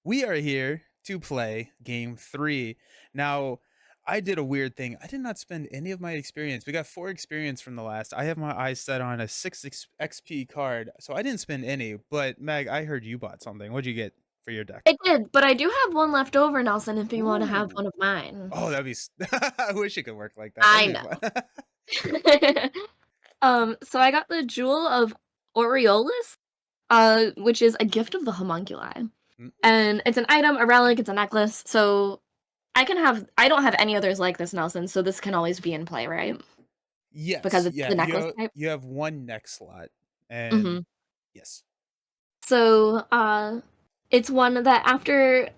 We are here to play game 3. Now, I did a weird thing. I did not spend any of my experience. We got 4 experience from the last. I have my eyes set on a 6 XP card, so I didn't spend any. But Meg, I heard you bought something. What'd you get for your deck? I did, but I do have one left over, Nelson, if you wanna have Ooh. one of mine. Oh, that'd be I wish it could work like that. That'd I be fun. know. So I got the Jewel of Aureolus, which is a gift of the homunculi. Mm, And it's an item, a relic, it's a necklace, so I don't have any others like this, Nelson, so this can always be in play, right? Because yes, it's yeah, the necklace type? you have 1 neck slot, and Mhm. yes. So, it's one that after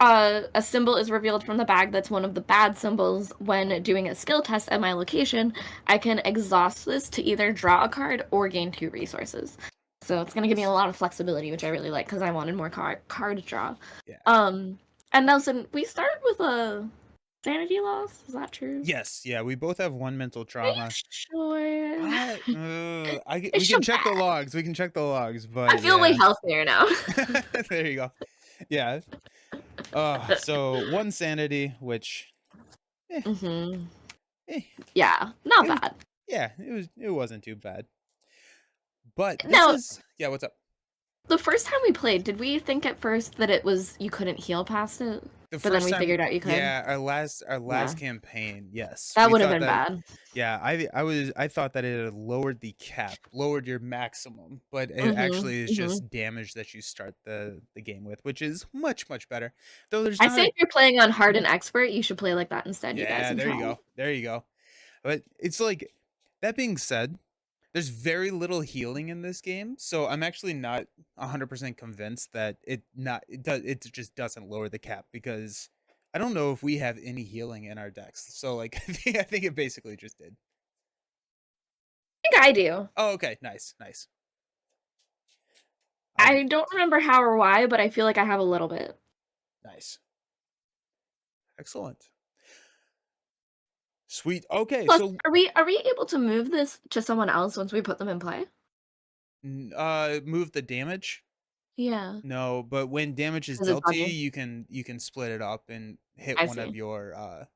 a symbol is revealed from the bag that's one of the bad symbols when doing a skill test at my location, I can exhaust this to either draw a card or gain 2 resources. So it's gonna give me a Nice. lot of flexibility, which I really like because I wanted more card draw. Yeah. Um, and Nelson, we started with a sanity loss, is that true? Yes, yeah, we both have 1 mental Are you trauma. sure? We It's can so check the bad. logs, we can check the logs, I but feel way yeah. healthier now. There you go. Yeah. So 1 sanity, which, eh, Mhm. eh, Yeah, not it was bad. yeah, it wasn't too bad. But this Now, is yeah, what's up? the first time we played, did we think at first that it was you couldn't heal past it? The But then first we time figured out you could? yeah, our last Yeah, campaign, yes. that We would have thought been that bad. yeah, I thought that it had lowered the cap, lowered your maximum, but it Mhm, actually is mhm. just damage that you start the game with, which is much, much better. Though there's I say not if you're playing on hard Mhm. and expert, you should play like that instead, you guys, Yeah, and there try you it. go. There you go. But it's like that being said, there's very little healing in this game, so I'm actually not 100% convinced that it just doesn't lower the cap because I don't know if we have any healing in our decks. So like I think it basically just did. I think I do. Oh, okay. Nice. Nice. I I do. don't remember how or why, but I feel like I have a little bit. Nice. Excellent. Sweet. Okay, Plus, so are we able to move this to someone else once we put them in play? move the damage. Yeah. No, but when damage is Does it dealt to bug you, you? you can split it up and hit I one of see. your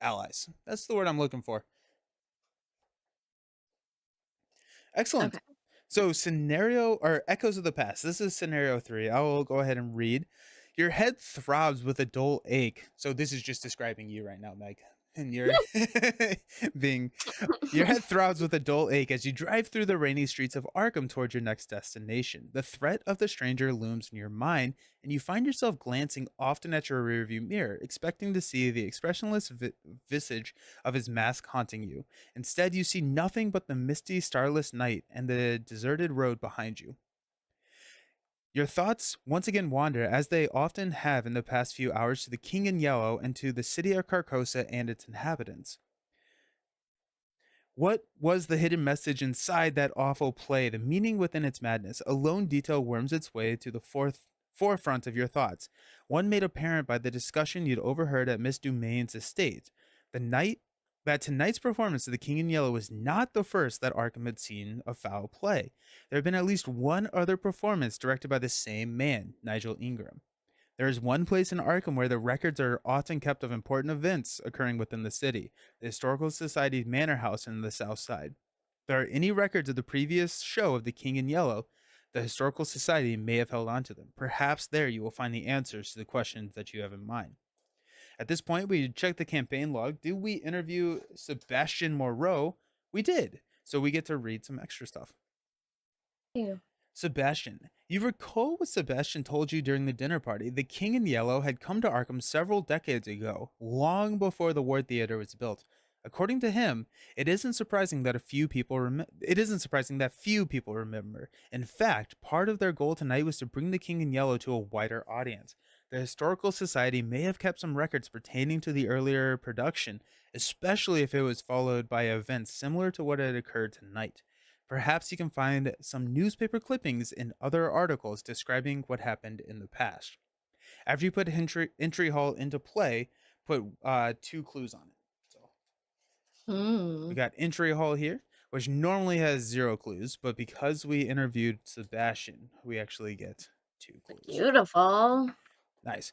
allies. That's the word I'm looking for. Excellent. Okay. So scenario or echoes of the past. This is scenario 3. I will go ahead and read. Your head throbs with a dull ache. So this is just describing you right now, Meg. And you're being your head throbs with a dull ache as you drive through the rainy streets of Arkham towards your next destination. The threat of the stranger looms in your mind, and you find yourself glancing often at your rearview mirror, expecting to see the expressionless visage of his mask haunting you. Instead, you see nothing but the misty, starless night and the deserted road behind you. Your thoughts once again wander, as they often have in the past few hours, to the King in Yellow and to the city of Carcosa and its inhabitants. What was the hidden message inside that awful play, the meaning within its madness? A lone detail worms its way to the forefront of your thoughts, one made apparent by the discussion you'd overheard at Miss Dumain's estate. The night that tonight's performance of the King in Yellow was not the first that Arkham had seen of foul play. There had been at least one other performance directed by the same man, Nigel Ingram. There is one place in Arkham where the records are often kept of important events occurring within the city, the Historical Society's Manor House in the South Side. If there are any records of the previous show of the King in Yellow, the Historical Society may have held on to them. Perhaps there you will find the answers to the questions that you have in mind. At this point, we check the campaign log. Did we interview Sebastian Moreau? We did. So we get to read some extra stuff. You. Sebastian. You recall what Sebastian told you during the dinner party. The King in Yellow had come to Arkham several decades ago, long before the War Theater was built. According to him, it isn't surprising that few people remember. In fact, part of their goal tonight was to bring the King in Yellow to a wider audience. The Historical Society may have kept some records pertaining to the earlier production, especially if it was followed by events similar to what had occurred tonight. Perhaps you can find some newspaper clippings and other articles describing what happened in the past. After you put entry hall into play, put 2 clues on it. So we Hmm. got entry hall here, which normally has 0 clues, but because we interviewed Sebastian, we actually get 2 clues. Beautiful. Nice.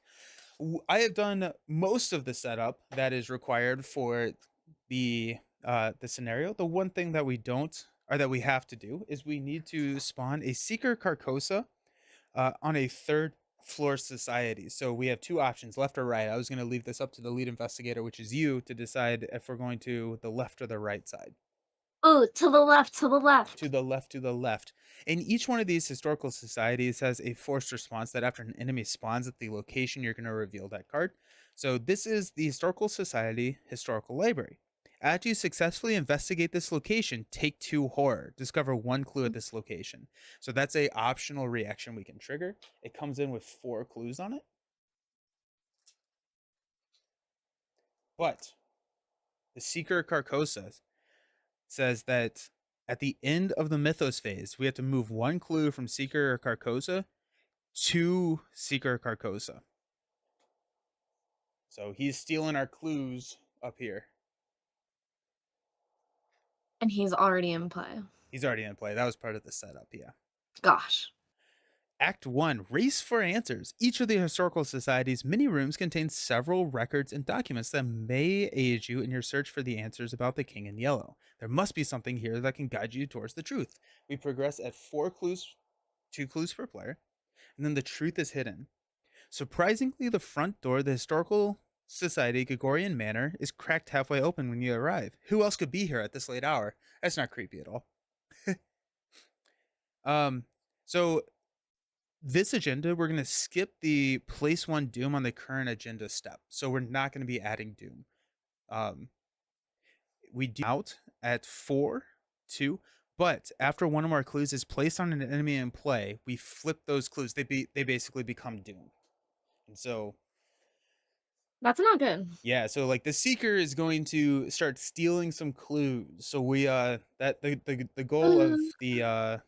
I have done most of the setup that is required for the scenario. The one thing that we don't or that we have to do is we need to spawn a seeker Carcosa on a third floor society. So we have two options, left or right. I was going to leave this up to the lead investigator, which is you, to decide if we're going to the left or the right side. Oh, to the left, to the To left. the left, to the left. And each one of these historical societies has a forced response that after an enemy spawns at the location, you're going to reveal that card. So this is the Historical Society Historical Library. After you successfully investigate this location, take 2 horror. Discover 1 clue at this location. So that's a optional reaction we can trigger. It comes in with 4 clues on it. But the Seeker Carcosa says that at the end of the Mythos phase, we have to move 1 clue from Seeker Carcosa to Seeker Carcosa. So he's stealing our clues up here. And he's already in play. He's already in play. That was part of the setup, yeah. Gosh. Act 1, Race for Answers. Each of the Historical Society's mini rooms contains several records and documents that may aid you in your search for the answers about the King in Yellow. There must be something here that can guide you towards the truth. We progress at 4 clues, 2 clues per player, and then the truth is hidden. Surprisingly, the front door of the Historical Society Gregorian Manor is cracked halfway open when you arrive. Who else could be here at this late hour? That's not creepy at all. So this agenda, we're going to skip the place 1 Doom on the current agenda step. So we're not going to be adding Doom. We do out at 4, 2, but after one of our clues is placed on an enemy in play, we flip those clues. They basically become Doom. And so That's not good. yeah, so like the Seeker is going to start stealing some clues. So we that the goal of the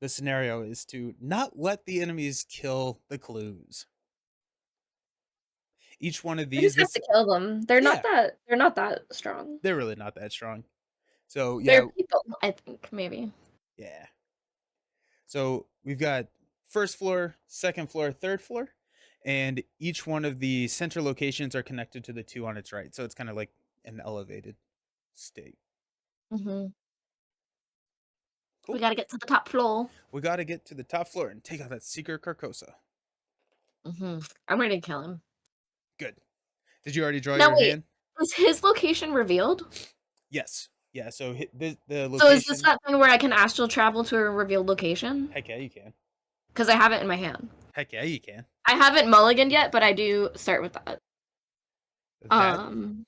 scenario is to not let the enemies kill the clues. Each one of I these, just have this to kill them. yeah, They're not that strong. they're really not that strong. So They're yeah, people, I think, maybe. yeah. So we've got first floor, second floor, third floor, and each one of the center locations are connected to the 2 on its right. So it's kind of like an elevated state. Mm-hmm. We Cool. gotta get to the top floor. We got to get to the top floor and take out that Seeker Carcosa. Mm-hmm. I'm ready to kill him. Good. Did you already draw Now your wait, hand? was his location revealed? Yes. Yeah. So the So is this location. that thing where I can astral travel to a revealed location? Heck yeah, you can. Because I have it in my hand. Heck yeah, you can. I haven't mulliganed yet, but I do start with that. That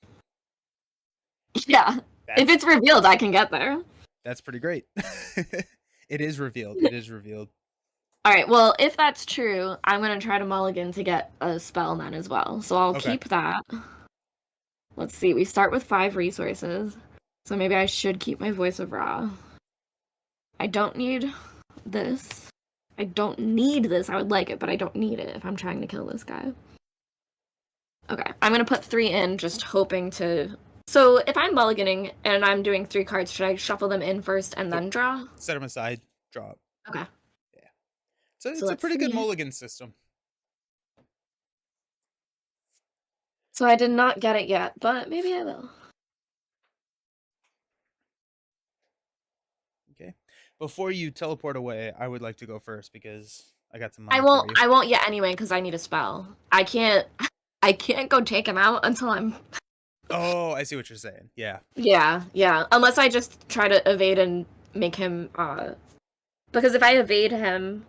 Yeah. If that's it's revealed, I can get there. that's pretty great. It is revealed. It is revealed. All right. Well, if that's true, I'm gonna try to mulligan to get a spell then as well. So I'll Okay. keep that. Let's see. We start with 5 resources, so maybe I should keep my voice of Ra. I don't need this. I don't need this. I would like it, but I don't need it if I'm trying to kill this guy. Okay, I'm gonna put 3 in, just hoping to. So if I'm mulliganing and I'm doing 3 cards, should I shuffle them in first and then draw? Set them aside. Draw up. Okay. Yeah. So So it's a let's pretty good see. mulligan system. So I did not get it yet, but maybe I will. Okay. Before you teleport away, I would like to go first because I got some money I for won't. you. I won't yet anyway because I need a spell. I can't. I can't go take him out until I'm. Oh, I see what you're saying. Yeah. Yeah, yeah. Unless I just try to evade and make him. Because if I evade him,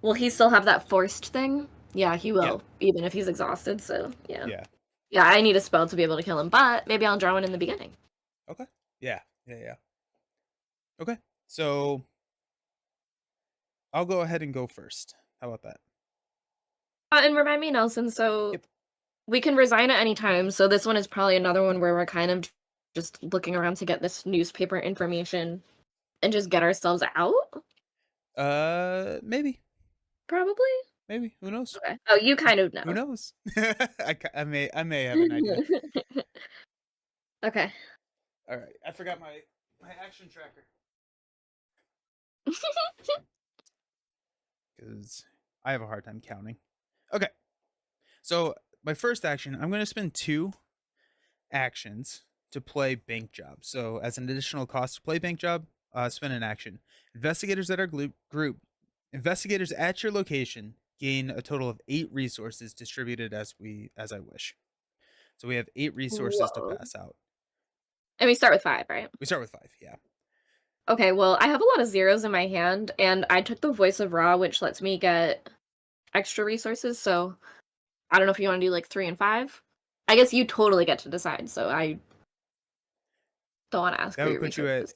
will he still have that forced thing? Yeah, he will, even if he's exhausted. So yeah. Yeah. Yeah, I need a spell to be able to kill him, but maybe I'll draw one in the beginning. Okay. Yeah. Yeah. Yeah. Okay. So I'll go ahead and go first. How about that? And remind me, Nelson. So Yep. we can resign at any time. So this one is probably another one where we're kind of just looking around to get this newspaper information and just get ourselves out. Maybe. Probably. Maybe. Who knows? Okay. Oh, you kind of know. Who knows? I may have an idea. Okay. All right. I forgot my action tracker. because I have a hard time counting. Okay, so my first action, I'm going to spend 2 actions to play Bank Job. So as an additional cost to play Bank Job, spend an action. Investigators at our group, investigators at your location gain a total of 8 resources distributed as I wish. So we have 8 resources to Whoa. pass out. And we start with 5, right? We start with 5, yeah. Okay, well, I have a lot of zeros in my hand, and I took the Voice of Ra, which lets me get extra resources, so I don't know if you want to do like 3 and 5. I guess you totally get to decide, so I don't want to ask That for would your put you at resources.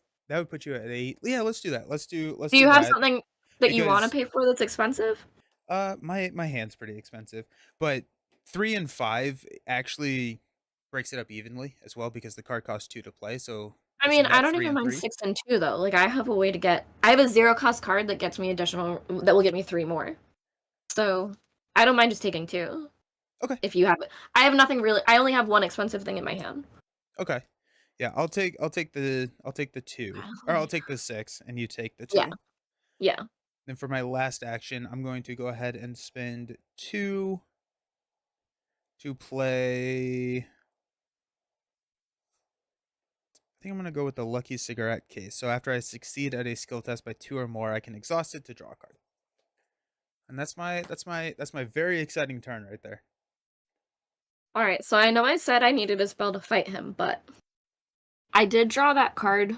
8. Yeah, let's do that. Let's Do do you have that something that you want to because pay for that's expensive? my hand's pretty expensive, but 3 and 5 actually breaks it up evenly as well because the card costs 2 to play, so I it's mean, I net don't 3 even and mind 3. 6 and 2 though. Like I have a way to get I have a zero cost card that gets me additional that will get me 3 more. So, I don't mind just taking 2 Okay. if you have it. I have nothing really I only have 1 expensive thing in my hand. Okay. Yeah, I'll take the 2 or I'll take the 6 and you take the Yeah. 2. Yeah. Then for my last action, I'm going to go ahead and spend 2 to play. I think I'm going to go with the lucky cigarette case. So after I succeed at a skill test by 2 or more, I can exhaust it to draw a card. And that's my very exciting turn right there. All right. So I know I said I needed a spell to fight him, but I did draw that card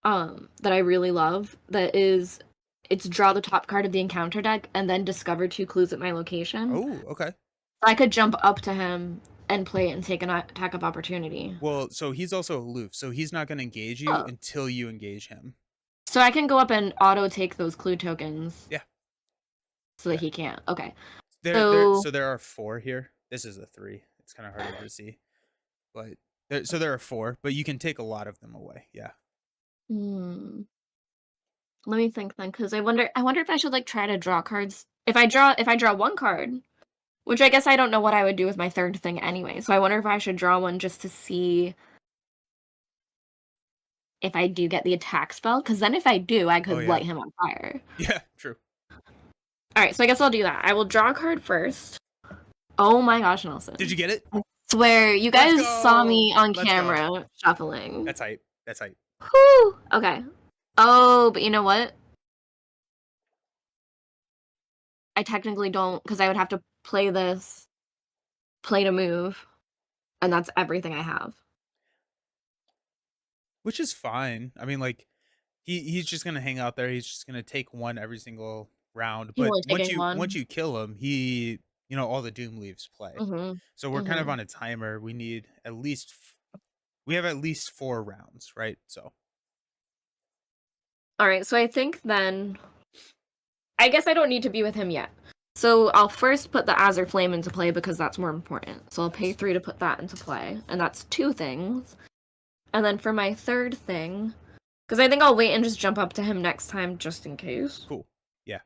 that I really love that is it's draw the top card of the encounter deck and then discover 2 clues at my location. Oh, okay. I could jump up to him and play it and take an attack of opportunity. Well, so he's also aloof, so he's not going to engage you Oh. until you engage him. So I can go up and auto take those clue tokens. Yeah. So that Yeah. he can't. Okay. So there are 4 here. This is a 3. It's kind of harder to see, but there are 4, but you can take a lot of them away. Yeah. Hmm. Let me think then, because I wonder if I should like try to draw cards. If I draw 1 card, which I guess I don't know what I would do with my 3rd thing anyway. So I wonder if I should draw one just to see if I do get the attack spell. Because then if I do, I Oh could yeah. light him on fire. Yeah. True. All right, so I guess I'll do that. I will draw a card first. Oh my gosh, Nelson! Did you get it? Swear you Let's guys saw go! me on Let's go. camera shuffling. That's hype. That's hype. Whew. Okay. Oh, but you know what? I technically don't, because I would have to play this, play to move, and that's everything I have. Which is fine. I mean, like he's just gonna hang out there. He's just gonna take 1 every single round. He's But only taking once 1. you kill him, all the Doom leaves play. Mhm. So we're kind of Mhm. on a timer. We have at least 4 rounds, right? So All right, so I think then I guess I don't need to be with him yet. So I'll first put the Azure Flame into play because that's more important. So I'll pay 3 to put that into play, and that's 2 things. And then for my 3rd thing, because I think I'll wait and just jump up to him next time just in case. cool. Yeah.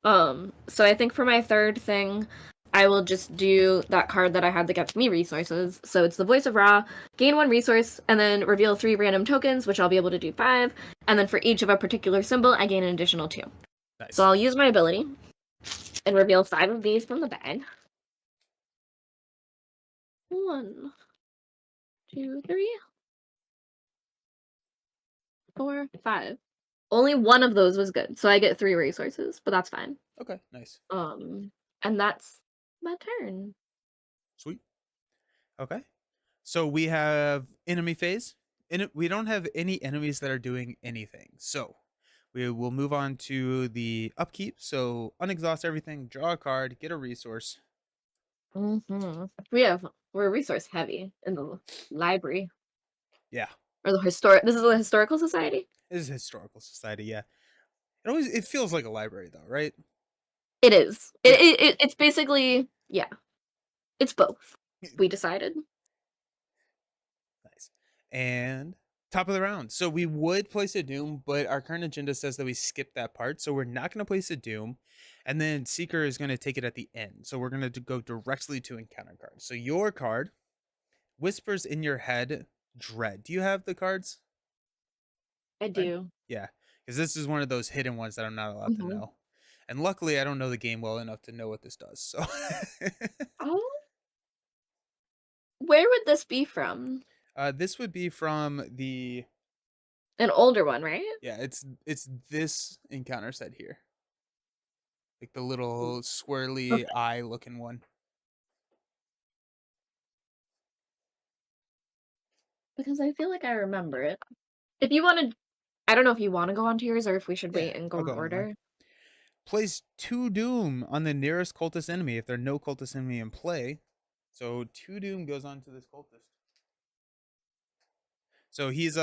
So I think for my 3rd thing, I will just do that card that I had that gets me resources. So it's the Voice of Ra, gain 1 resource, and then reveal 3 random tokens, which I'll be able to do 5. And then for each of a particular symbol, I gain an additional 2. Nice. So I'll use my ability and reveal 5 of these from the bag. 1, 2, 3, 4, 5. Only 1 of those was good, so I get 3 resources, but that's fine. Okay, nice. And that's my turn. Sweet. Okay. So we have enemy phase. We don't have any enemies that are doing anything. So we will move on to the upkeep. So unexhaust everything, draw a card, get a resource. We're resource heavy in the library. Yeah. Or this is the historical society? It is a historical society, yeah. It feels like a library though, right? It is. Yeah. It's basically, yeah. It's both. We decided. Nice. And top of the round. So we would place a Doom, but our current agenda says that we skip that part. So we're not going to place a Doom. And then Seeker is going to take it at the end. So we're going to go directly to encounter cards. So your card, Whispers in Your Head, Dread. Do you have the cards? I do. Yeah. Because this is one of those hidden ones that I'm not allowed to know. And luckily, I don't know the game well enough to know what this does. So Oh, where would this be from? this would be from the An older one, right? yeah. It's this encounter set here, like the little swirly Okay. eye looking one. Because I feel like I remember it. If you want to, I don't know if you want to go on to yours or if we should Yeah, wait and go I'll in go on mine. order. Place 2 Doom on the nearest cultist enemy if there are no cultist enemy in play. So 2 Doom goes on to this cultist. So he's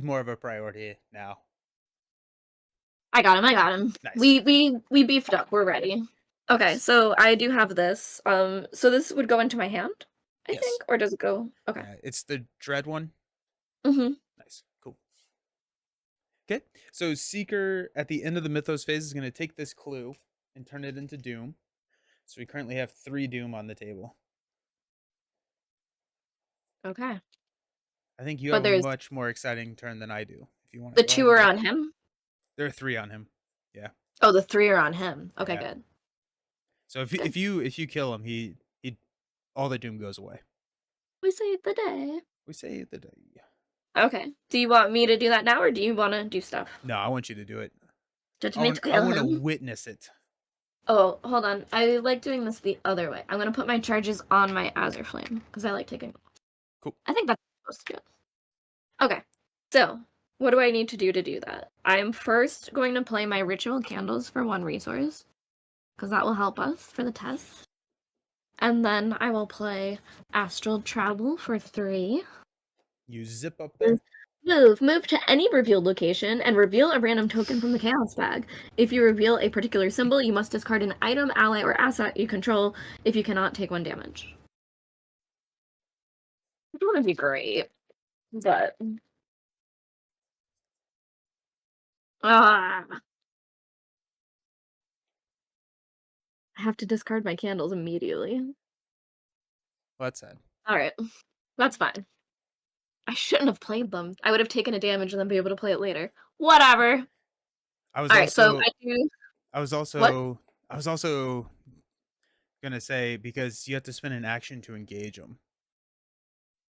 more of a priority now. I got him. I got him. Nice. We beefed up. We're ready. Okay, Nice. so I do have this. So this would go into my hand, I Yes. think, or does it go? Okay. Yeah, it's the dread one. Mm-hmm. Nice. Cool. Okay. So Seeker at the end of the Mythos phase is going to take this clue and turn it into Doom. So we currently have 3 Doom on the table. Okay. I think you But have a there's much more exciting turn than I do. If you want to the go ahead two and are go. on him. There are 3 on him. Yeah. Oh, the three are on him. Okay, Yeah. good. So if Good. you kill him, he all the Doom goes away. We saved the day. We say the day. Okay. Do you want me to do that now, or do you want to do stuff? No, I want you to do it. Just I me want to I kill want to him. witness it. Oh, hold on. I like doing this the other way. I'm gonna put my charges on my Azure Flame because I like taking. Cool. I think that's supposed to do it. Okay. So, what do I need to do that? I'm first going to play my Ritual Candles for 1 resource because that will help us for the test. And then I will play Astral Travel for 3. You zip up there. Move to any revealed location and reveal a random token from the Chaos bag. If you reveal a particular symbol, you must discard an item, ally, or asset you control if you cannot take 1 damage. It wouldn't be great, but I have to discard my candles immediately. Well, that's sad. All right, that's fine. I shouldn't have played them. I would have taken a damage and then be able to play it later. Whatever. I was All right, so also I do I was what? also I was also gonna say because you have to spend an action to engage them.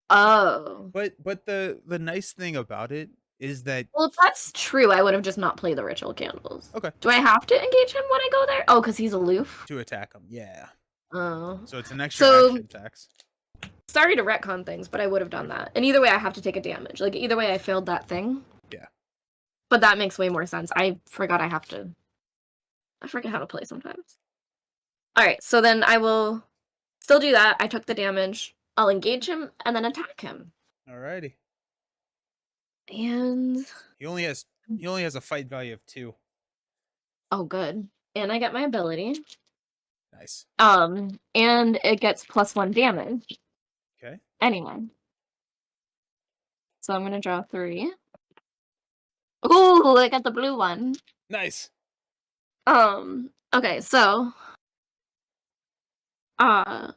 Oh. But the nice thing about it is that Well, if that's true, I would have just not played the ritual candles. okay Do I have to engage him when I go there? Oh, because he's aloof? to attack them. Yeah. Oh. So it's an extra So, action tax. sorry to retcon things, but I would have done that. And either way, I have to take a damage. Like, either way, I failed that thing. Yeah. But that makes way more sense. I forgot I have to... I forget how to play sometimes. Alright, so then I will still do that. I took the damage. I'll engage him and then attack him. Alrighty. And... He only has a fight value of 2. Oh, good. And I get my ability. Nice. And it gets +1 damage. Okay. Anyway. So I'm gonna draw 3. Ooh, I got the blue one. Nice. Okay, so uh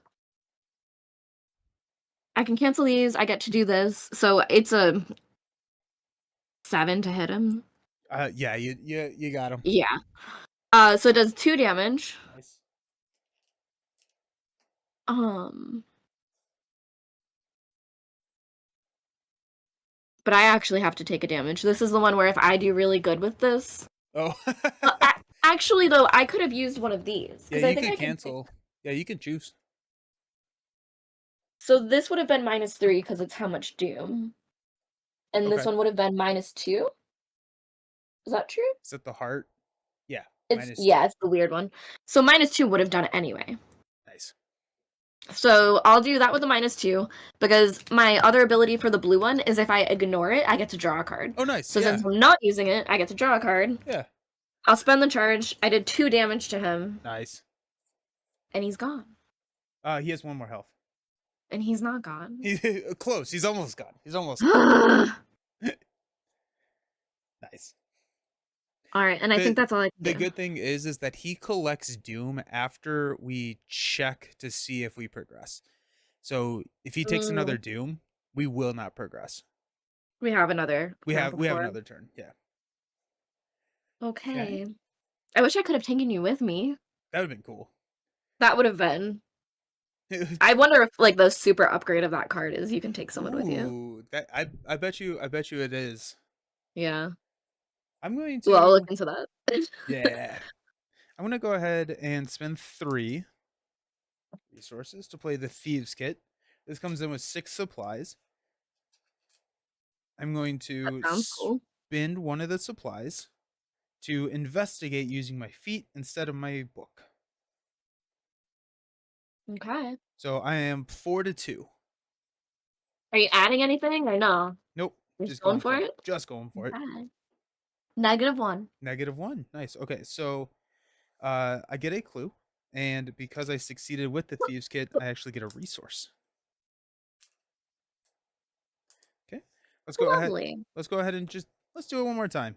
I can cancel these, I get to do this. So it's a 7 to hit him. Yeah, you got him. Yeah. So it does 2 damage. Nice. But I actually have to take a damage. This is the one where if I do really good with this. Oh. Actually, though, I could have used one of these. Yeah, I you think could I cancel. Yeah, you could choose. So this would have been -3 because it's how much doom. And this Okay. one would have been -2? Is that true? Is it the heart? Yeah. It's -2. yeah, it's the weird one. So -2 would have done it anyway. Nice. So I'll do that with the -2 because my other ability for the blue one is if I ignore it, I get to draw a card. Oh, nice. So yeah. since I'm not using it, I get to draw a card. Yeah. I'll spend the charge. I did 2 damage to him, Nice. and he's gone. He has 1 more health. And he's not gone. He's close. He's almost gone. He's almost gone. Nice. All right, and I think that's all I can The do. good thing is that he collects doom after we check to see if we progress. So if he takes another doom, we will not progress. We have another. We have before. another turn. Yeah. Okay. I wish I could have taken you with me. That would have been cool. That would have been. I wonder if like the super upgrade of that card is you can take someone with you. Ooh, that I bet you it is. Yeah. I'm going Well, I'll look to into that. yeah. I'm gonna go ahead and spend 3 resources to play the Thieves Kit. This comes in with 6 supplies. I'm going That to sounds cool. spend one of the supplies to investigate using my feet instead of my book. Okay. So I am 4-2. Are you adding anything or no? Nope, You're just just going going for for it. it? Just going for it. Okay. -1. -1. Nice. Okay, so I get a clue, and because I succeeded with the Thieves Kit, I actually get a resource. Okay, let's go ahead. Lovely. Let's go ahead and just let's do it one more time.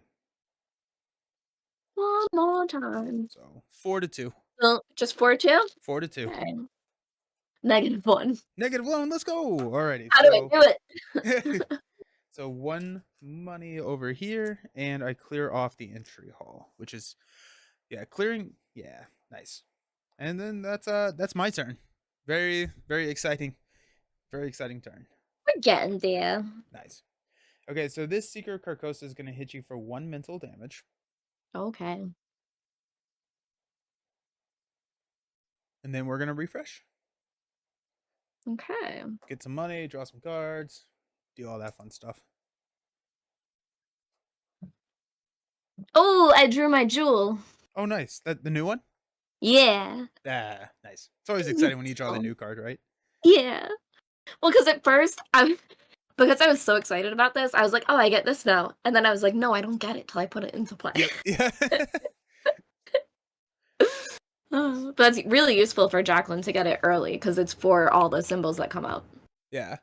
One more time. So 4-2. So, just 4 2? 4-2. Okay. -1. -1. Let's go. Alrighty. How do I do it? So 1 money over here, and I clear off the entry hall, which is yeah, clearing. Yeah, nice. And then that's my turn. Very very exciting. Very exciting turn. We're getting there. Nice. Okay, so this Secret Carcosa is going to hit you for 1 mental damage, Okay. and then we're going to refresh. Okay. Get some money, draw some cards, do all that fun stuff. Oh, I drew my jewel. Oh, nice. That the new one? Yeah. Ah, nice. It's always exciting when you draw the Oh, new card, right? yeah. Well, because at first because I was so excited about this, I was like, "Oh, I get this now," and then I was like, "No, I don't get it till I put it into play." Yep. Yeah. But that's really useful for Jacqueline to get it early because it's for all the symbols that come out. Yeah.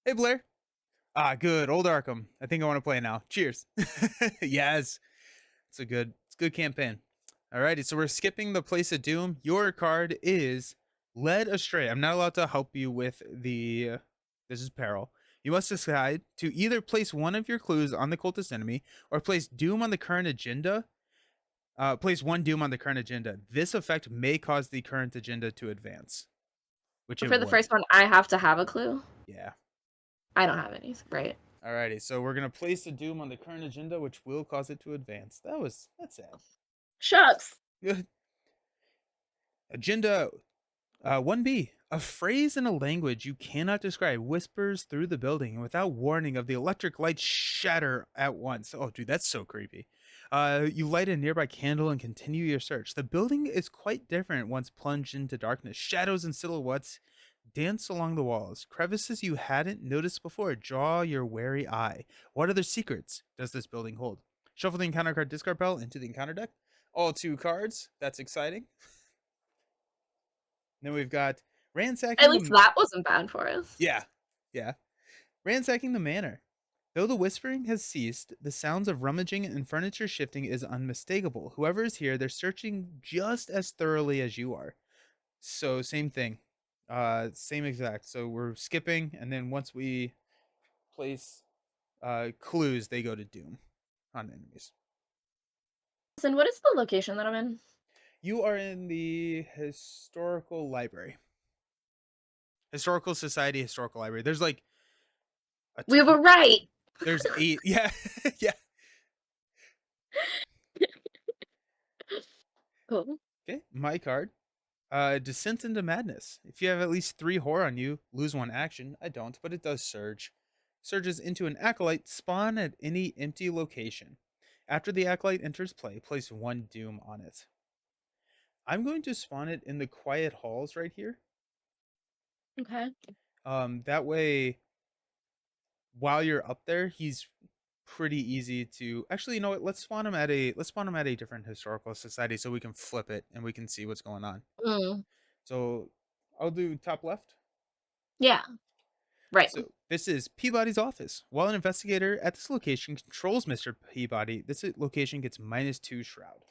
Hey, Blair. Ah, good. Old Arkham. I think I want to play now. Cheers. Yes. It's a good campaign. Alrighty, so we're skipping the Place of Doom. Your card is Led Astray. I'm not allowed to help you with the this is peril. You must decide to either place one of your clues on the cultist enemy or place doom on the current agenda. Place one doom on the current agenda. This effect may cause the current agenda to advance, which it For the wouldn't. first one, I have to have a clue. Yeah. I don't have any, right? Alrighty, so we're gonna place a doom on the current agenda, which will cause it to advance. That's sad. Shucks. Agenda 1B. A phrase in a language you cannot describe whispers through the building and without warning of the electric lights shatter at once. Oh, dude, that's so creepy. You light a nearby candle and continue your search. The building is quite different once plunged into darkness. Shadows and silhouettes dance along the walls. Crevices you hadn't noticed before draw your wary eye. What other secrets does this building hold? Shuffle the encounter card discard pile into the encounter deck. All 2 cards. That's exciting. Then we've got At ransacking least the that wasn't bad for us. yeah, yeah, ransacking the manor. Though the whispering has ceased, the sounds of rummaging and furniture shifting is unmistakable. Whoever is here, they're searching just as thoroughly as you are. So same thing, same exact. So we're skipping, and then once we place clues, they go to doom on enemies. Listen, what is the location that I'm in? You are in the historical library, historical society, historical library. There's like a We were right. there's 8. Yeah, yeah. Cool. Okay, my card. Descent into Madness. If you have at least 3 horror on you, lose 1 action. I don't, but it does surge. Surges into an acolyte, spawn at any empty location. After the acolyte enters play, place 1 doom on it. I'm going to spawn it in the quiet halls right here. Okay. That way, while you're up there, he's pretty easy to actually. You know what? Let's spawn him at a different historical society so we can flip it and we can see what's going on. Mm. So I'll do top left. Yeah. Right. So this is Peabody's office. While an investigator at this location controls Mr. Peabody, this location gets -2 shroud.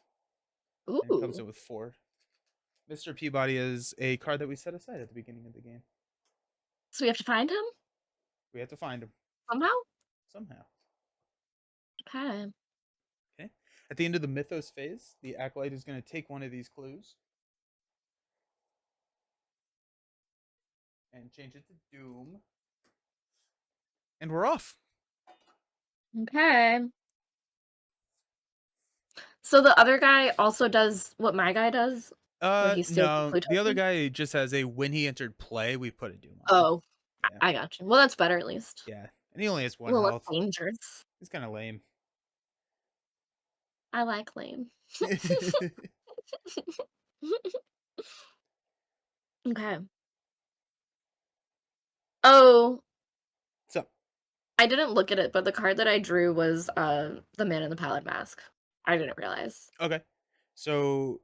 And it comes Ooh. in with 4. Mr. Peabody is a card that we set aside at the beginning of the game. So we have to find him We have to find him somehow? somehow. Okay. Okay. At the end of the Mythos phase, the Acolyte is going to take one of these clues and change it to Doom. And we're off. Okay. So the other guy also does what my guy does, where he steals the No, clue the other token? guy just has a when he entered play, we put a Doom on him. Oh, Yeah, I got you. Well, that's better at least. yeah. And he only has A one little less health. dangerous. He's kind of lame. I like lame. Okay. Oh, So, I didn't look at it, but the card that I drew was the Man in the Pallid Mask. I didn't realize. okay. So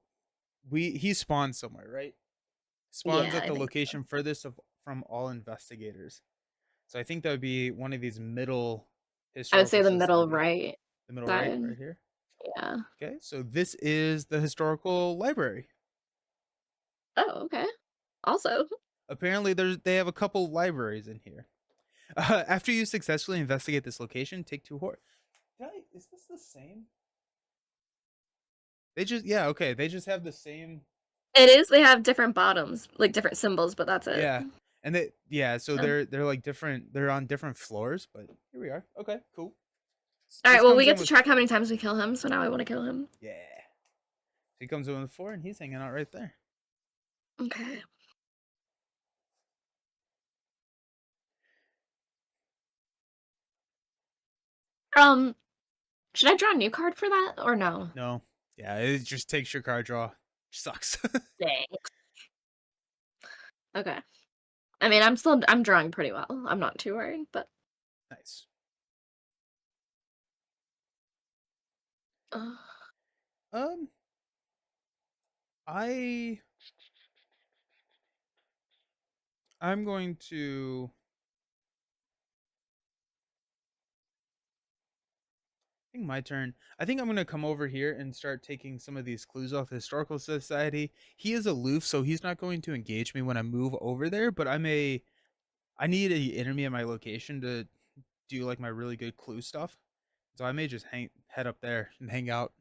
he spawns somewhere, right? Spawns Yeah, at I the think so. location furthest from all investigators. So I think that would be one of these middle I would say historical the middle society. right The middle right side. here. Yeah. Okay, so this is the historical library. Oh, okay. Also, Apparently, they have a couple libraries in here. After you successfully investigate this location, take 2 horse. Is this the same? They just okay. They just have the same. it is. They have different bottoms, like different symbols, but that's it. Yeah, and so Oh. they're like different. They're on different floors, but here we are. Okay, cool. All right. This Well, we comes get in to with track how 4. many times we kill him. So now I want to kill him. Yeah, he comes in with 4, and he's hanging out right there. Okay. Um, should I draw a new card for that or no? No, yeah, it just takes your card draw. Sucks. Dang. Okay. I mean, I'm drawing pretty well. I'm not too worried, but Nice. uh, Um, I I'm going to. I think my turn. I think I'm gonna come over here and start taking some of these clues off the historical society. He is aloof, so he's not going to engage me when I move over there. But I need a enemy at my location to do like my really good clue stuff. So I may just head up there and hang out.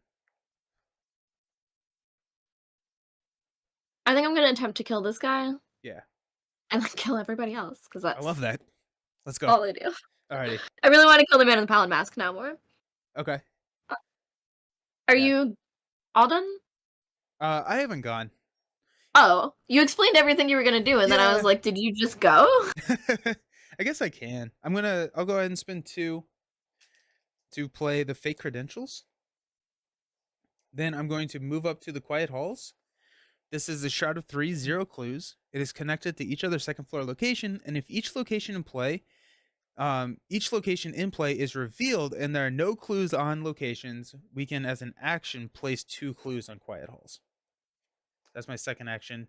I think I'm gonna attempt to kill this guy Yeah, and then kill everybody else because I love that's that. Let's go. all I do. Alrighty. I really want to kill the Man in the Pallid Mask now more. Okay. Are Yeah. you all done? I haven't gone. Oh, you explained everything you were gonna do, and then I was Yeah. like, did you just go? I guess I can. I'll go ahead and spend 2 to play the fake credentials. Then I'm going to move up to the quiet halls. This is a shroud of 3, 0 clues. It is connected to each other's second floor location, and if each location in play is revealed and there are no clues on locations, we can, as an action, place 2 clues on quiet halls. That's my second action.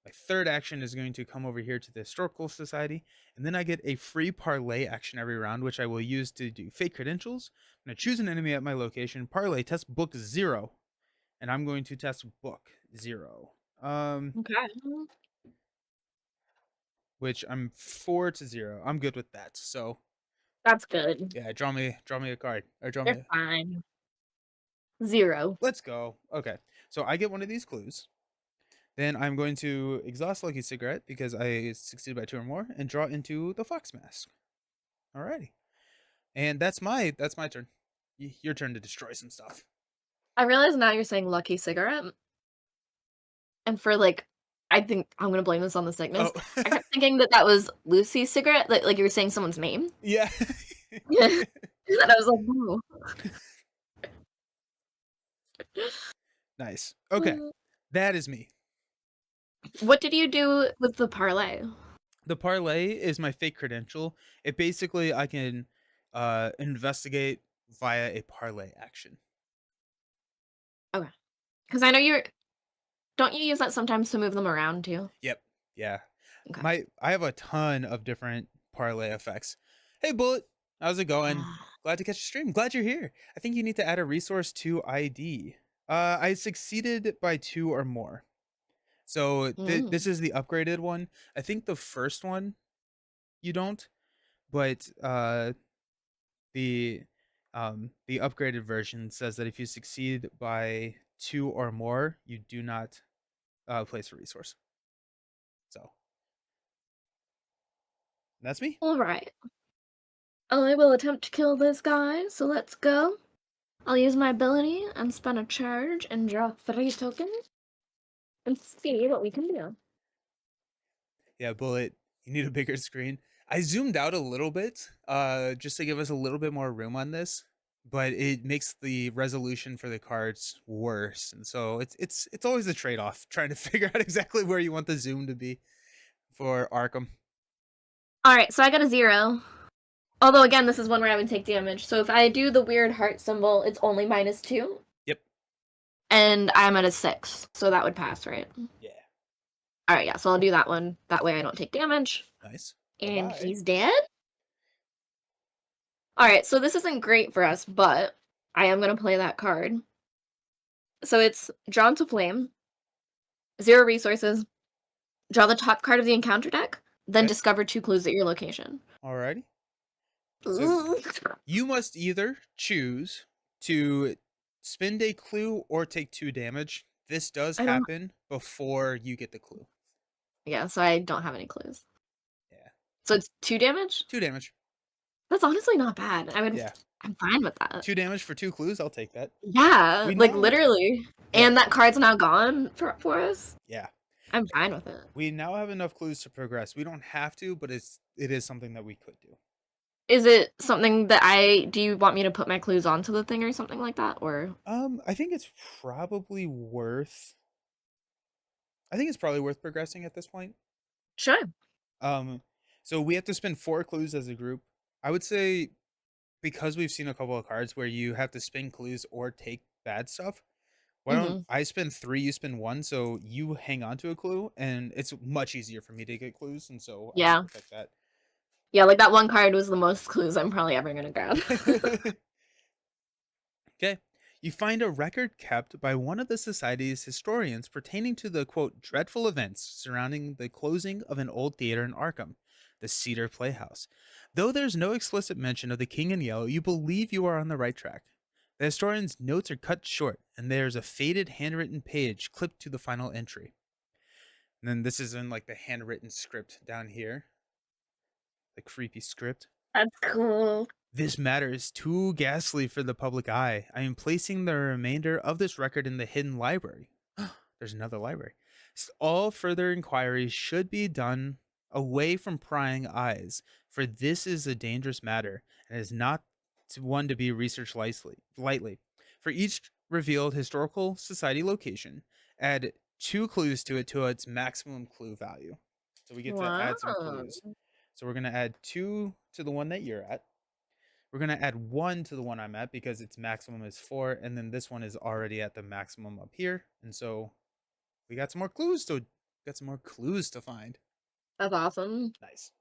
My third action is going to come over here to the Historical Society, and then I get a free parlay action every round, which I will use to do fake credentials. I'm going to choose an enemy at my location, parlay, test book 0, and I'm going to test book 0. Okay. Which I'm 4-0. I'm good with that. So That's good. yeah, draw me a card. Or draw me They're a. fine. 0. Let's go. Okay. So I get one of these clues. Then I'm going to exhaust Lucky Cigarette because I succeeded by 2 or more and draw into the Fox Mask. Alrighty. And that's my turn. Your turn to destroy some stuff. I realize now you're saying lucky cigarette, and for like, I think I'm gonna blame this on the sickness. Oh. I kept thinking that that was Lucy's cigarette, like you were saying someone's name. Yeah. Yeah. And I was like, no. Nice. Okay. That is me. What did you do with the parlay? The parlay is my fake credential. It basically I can investigate via a parlay action. Okay, because I know you're. Don't you use that sometimes to move them around too? Yep. Yeah. Okay. I have a ton of different parlay effects. Hey Bullet, how's it going? Ah. Glad to catch your stream. Glad you're here. I think you need to add a resource to ID. I succeeded by 2 or more. So this is the upgraded one. I think the first one you don't, but the The upgraded version says that if you succeed by 2 or more, you do not place a resource. So that's me. All right. I will attempt to kill this guy, so let's go. I'll use my ability and spend a charge and draw 3 tokens and see what we can do. Yeah, Bullet, you need a bigger screen. I zoomed out a little bit, just to give us a little bit more room on this, but it makes the resolution for the cards worse, and so it's always a trade off trying to figure out exactly where you want the zoom to be for Arkham. All right, so I got a 0. Although again, this is one where I would take damage. So if I do the weird heart symbol, it's only -2. Yep. And I'm at a 6, so that would pass, right? Yeah. All right, yeah. So I'll do that one. That way I don't take damage. Nice. And Bye-bye. he's dead. All right, so this isn't great for us, but I am gonna play that card. So it's Drawn to Flame, 0 resources. Draw the top card of the encounter deck, then Okay. discover 2 clues at your location. Alrighty. So you must either choose to spend a clue or take 2 damage. This does happen before you get the clue. Yeah, so I don't have any clues. Yeah. So it's 2 damage? 2 damage. That's honestly not bad. Yeah. I'm fine with that. 2 damage for 2 clues. I'll take that. Yeah, We like now- literally. Yeah. And that card's now gone for us. Yeah. I'm fine with it. We now have enough clues to progress. We don't have to, but it is something that we could do. Is it something that do you want me to put my clues onto the thing or something like that, or? I think it's probably worth progressing at this point. Sure. So we have to spend 4 clues as a group. I would say because we've seen a couple of cards where you have to spend clues or take bad stuff. Why don't I spend 3, you spend 1, so you hang on to a clue, and it's much easier for me to get clues, and so I Yeah. protect that. Yeah, like that one card was the most clues I'm probably ever gonna grab. Okay. You find a record kept by one of the Society's historians pertaining to the, quote, dreadful events surrounding the closing of an old theater in Arkham, the Cedar Playhouse. Though there's no explicit mention of the King in Yellow, you believe you are on the right track. The historian's notes are cut short, and there's a faded handwritten page clipped to the final entry. And then this is in like the handwritten script down here. The creepy script. That's cool. This matter is too ghastly for the public eye. I am placing the remainder of this record in the hidden library. There's another library. All further inquiries should be done away from prying eyes, for this is a dangerous matter and is not one to be researched lightly. For each revealed historical society location, add 2 clues to it to its maximum clue value. So we get to add some clues. So we're going to add 2 to the one that you're at. We're going to add 1 to the one I'm at because its maximum is 4. And then this one is already at the maximum up here. And so we got some more clues to find. That's awesome. Nice.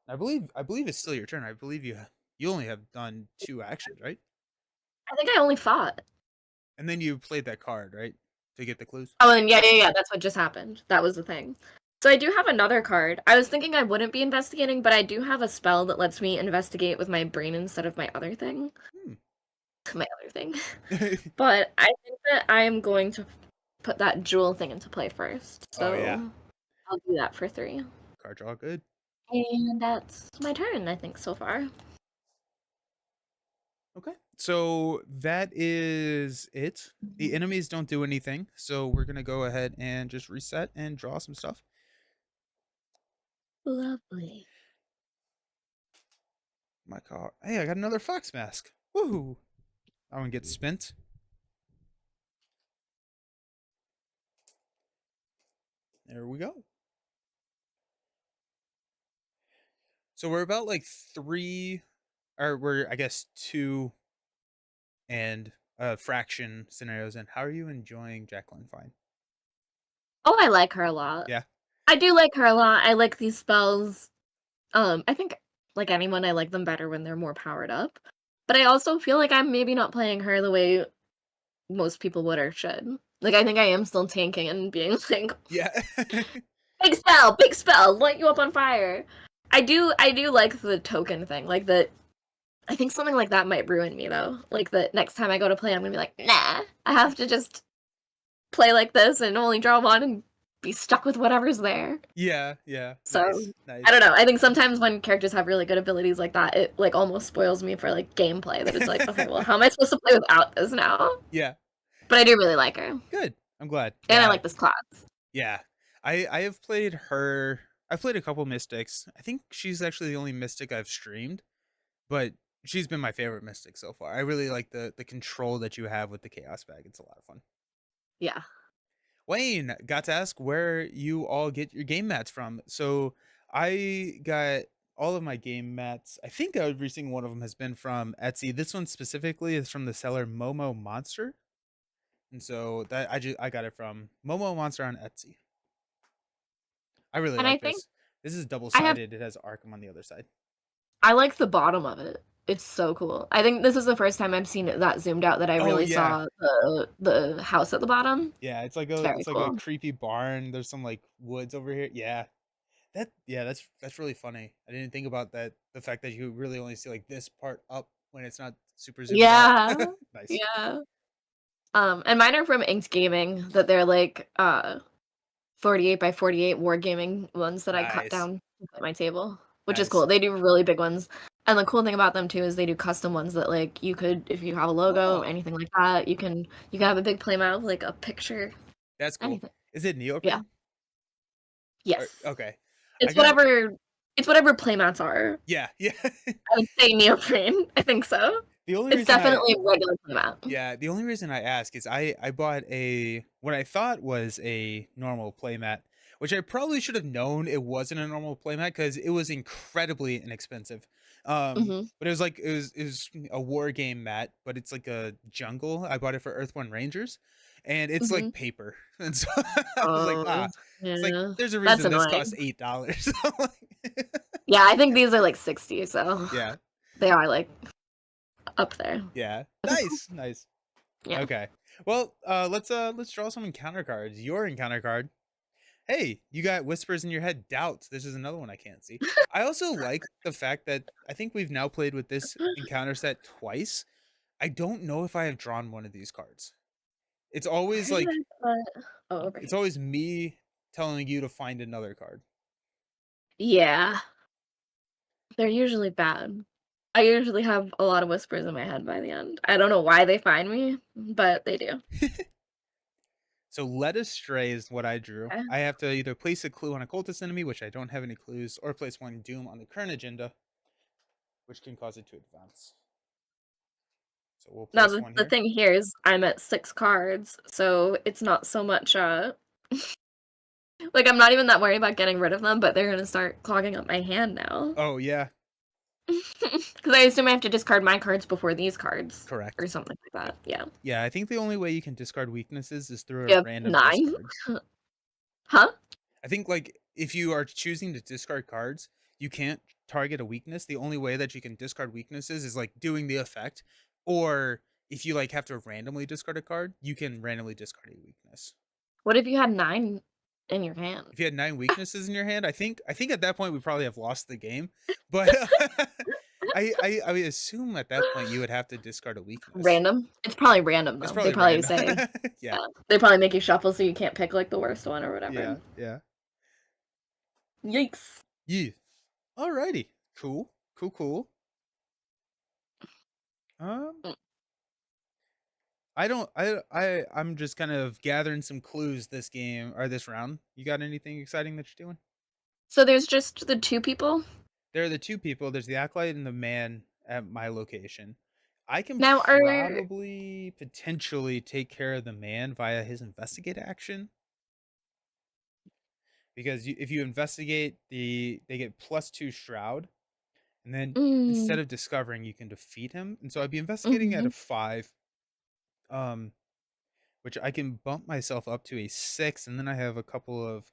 I believe it's still your turn. I believe you only have done 2 actions, right? I think I only fought. And then you played that card, right? To get the clues? Oh, and yeah, that's what just happened. That was the thing. So I do have another card. I was thinking I wouldn't be investigating, but I do have a spell that lets me investigate with my brain instead of my other thing. My other thing. But I think that I'm going to put that jewel thing into play first. So yeah. I'll do that for 3. Card draw, good. And that's my turn, I think, so far. Okay. So that is it. The enemies don't do anything. So we're going to go ahead and just reset and draw some stuff. Lovely. My card. Hey, I got another fox mask. Woohoo. That one gets spent. There we go. So we're about like 3, or we're, I guess, 2 and a fraction scenarios in. How are you enjoying Jacqueline Fine? Oh, I like her a lot. Yeah. I do like her a lot. I like these spells. I think, like anyone, I like them better when they're more powered up. But I also feel like I'm maybe not playing her the way most people would or should. Like, I think I am still tanking and being like, yeah, big spell, light you up on fire. I do like the token thing, like that. I think something like that might ruin me though. Like the next time I go to play, I'm gonna be like, nah, I have to just play like this and only draw one and be stuck with whatever's there. Yeah, yeah. So Nice, I nice. don't know. I think sometimes when characters have really good abilities like that, it like almost spoils me for like gameplay. That it's like, okay, well, how am I supposed to play without this now? Yeah, But I do really like her, good. I'm glad. and I Yeah, like this class. yeah. I have played her. I've played a couple mystics. I think she's actually the only mystic I've streamed, but she's been my favorite mystic so far. I really like the control that you have with the chaos bag. It's a lot of fun. Yeah. Wayne got to ask where you all get your game mats from. So I got all of my game mats. I think every single one of them has been from Etsy. This one specifically is from the seller Momo Monster. And so that I got it from Momo Monster on Etsy. I really And I like think this. This is double I have sided. It has Arkham on the other side. I like the bottom of it. It's so cool. I think this is the first time I've seen it that zoomed out that I Oh really yeah. saw the house at the bottom. Yeah, It's very it's like a cool. creepy barn. There's some like woods over here. Yeah. That's really funny. I didn't think about that. The fact that you really only see like this part up when it's not super zoomed out. Yeah. Nice. Yeah. And mine are from Inked Gaming, that they're like 48 by 48 wargaming ones that I cut Nice. down to put my table, which is Nice. cool. They do really big ones. And the cool thing about them too is they do custom ones that like you could, if you have a logo, Oh, anything like that, you can have a big playmat of like a picture, that's cool. anything. Is it Yeah. neoprene? Or, Yes. okay. I It's got whatever it's whatever playmats are. yeah, yeah. I would say neoprene. I think so. The only It's reason I definitely a regular playmat. yeah, the only reason I ask is I bought a what I thought was a normal playmat, which I probably should have known it wasn't a normal playmat because it was incredibly inexpensive. Mhm. But it was a war game mat, but it's like a jungle. I bought it for Earth 1 Rangers, and it's Mhm. like paper, and so I was like, Oh, it's like yeah. there's a That's reason this costs annoying. $8. Yeah, I think these are like 60, so Yeah, they are like up there. yeah, But they're cool. nice, nice. Yeah. Okay, well, let's draw some encounter cards. Your encounter card. Hey, you got whispers in your head, doubts. This is another one I can't see. I also like the fact that I think we've now played with this encounter set twice. I don't know if I have drawn one of these cards. It's always Where did like I put oh, over it's here. always me telling you to find another card. Yeah, they're usually bad. I usually have a lot of whispers in my head by the end. I don't know why they find me, but they do. So led astray is what I drew. Okay. I have to either place a clue on a cultist enemy, which I don't have any clues, or place one doom on the current agenda, which can cause it to advance. So we'll Now place one the here. thing here is I'm at 6 cards, so it's not so much, like, I'm not even that worried about getting rid of them, but they're gonna start clogging up my hand now. Oh yeah, 'Cause I assume I have to discard my cards before these cards or correct. something like that, yeah. Yeah, I think the only way you can discard weaknesses is through You a have random 9? discard. Huh? I think like if you are choosing to discard cards, you can't target a weakness. The only way that you can discard weaknesses is like doing the effect, or if you like have to randomly discard a card, you can randomly discard a weakness. What if you had 9 in your hand? If you had 9 weaknesses in your hand, I think at that point we probably have lost the game. But I would assume at that point you would have to discard a weakness. Random? It's probably random, It's though. They probably probably random. say Yeah. yeah, they probably make you shuffle so you can't pick, like, the worst one or whatever. Yeah. Yeah. Yikes. Yeah. Alrighty. Cool. Cool. Cool. Um, Mm. I don't. I'm just kind of gathering some clues this game or this round. You got anything exciting that you're doing? So there's just the 2 people? There are the two people. There's the acolyte and the man at my location. I can Now are probably potentially take care of the man via his investigate action because if you investigate, they get +2 shroud, and then mm, instead of discovering, you can defeat him. And so I'd be investigating at a mhm. 5. Um, which I can bump myself up to a 6, and then I have a couple of,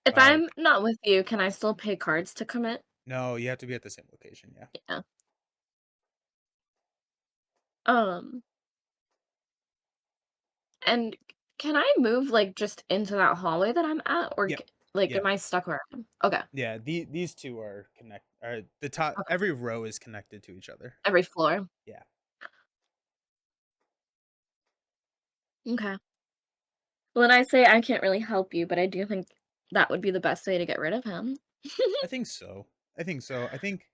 If uh I'm not with you, can I still pay cards to commit? no, you have to be at the same location, yeah. Yeah. Um, and can I move, like, just into that hallway that I'm at, or Yeah, Like, Yeah. am I stuck where I am? Okay. Yeah, these two are connect are the top Okay. every row is connected to each other. Every floor. Yeah. Okay. Well, then I say I can't really help you, but I do think that would be the best way to get rid of him. I think so. I think so. I think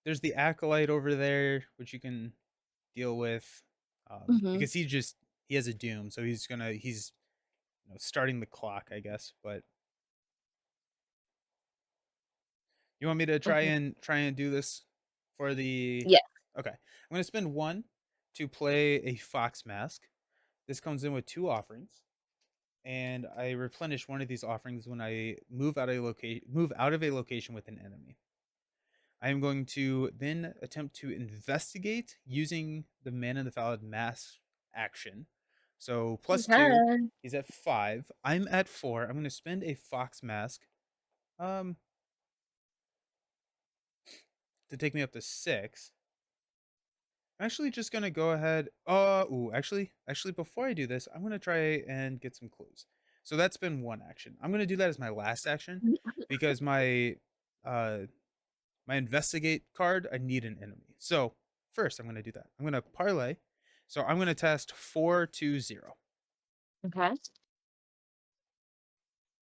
there's the acolyte over there which you can deal with Mhm. because he has a doom, so he's starting the clock, I guess, but you want me to Mhm. try and do this for the Yeah. okay. I'm going to spend 1 to play a fox mask. This comes in with 2 offerings. And I replenish one of these offerings when I move out of a location with an enemy. I am going to then attempt to investigate using the Man in the Valid Mask action. So +2, Okay. he's at 5. I'm at 4. I'm going to spend a Fox Mask um, to take me up to 6. I'm actually just gonna go ahead. Actually, before I do this, I'm gonna try and get some clues. So that's been one action. I'm gonna do that as my last action because uh my investigate card, I need an enemy. So first, I'm gonna do that. I'm gonna parlay. So I'm gonna test 420. Okay.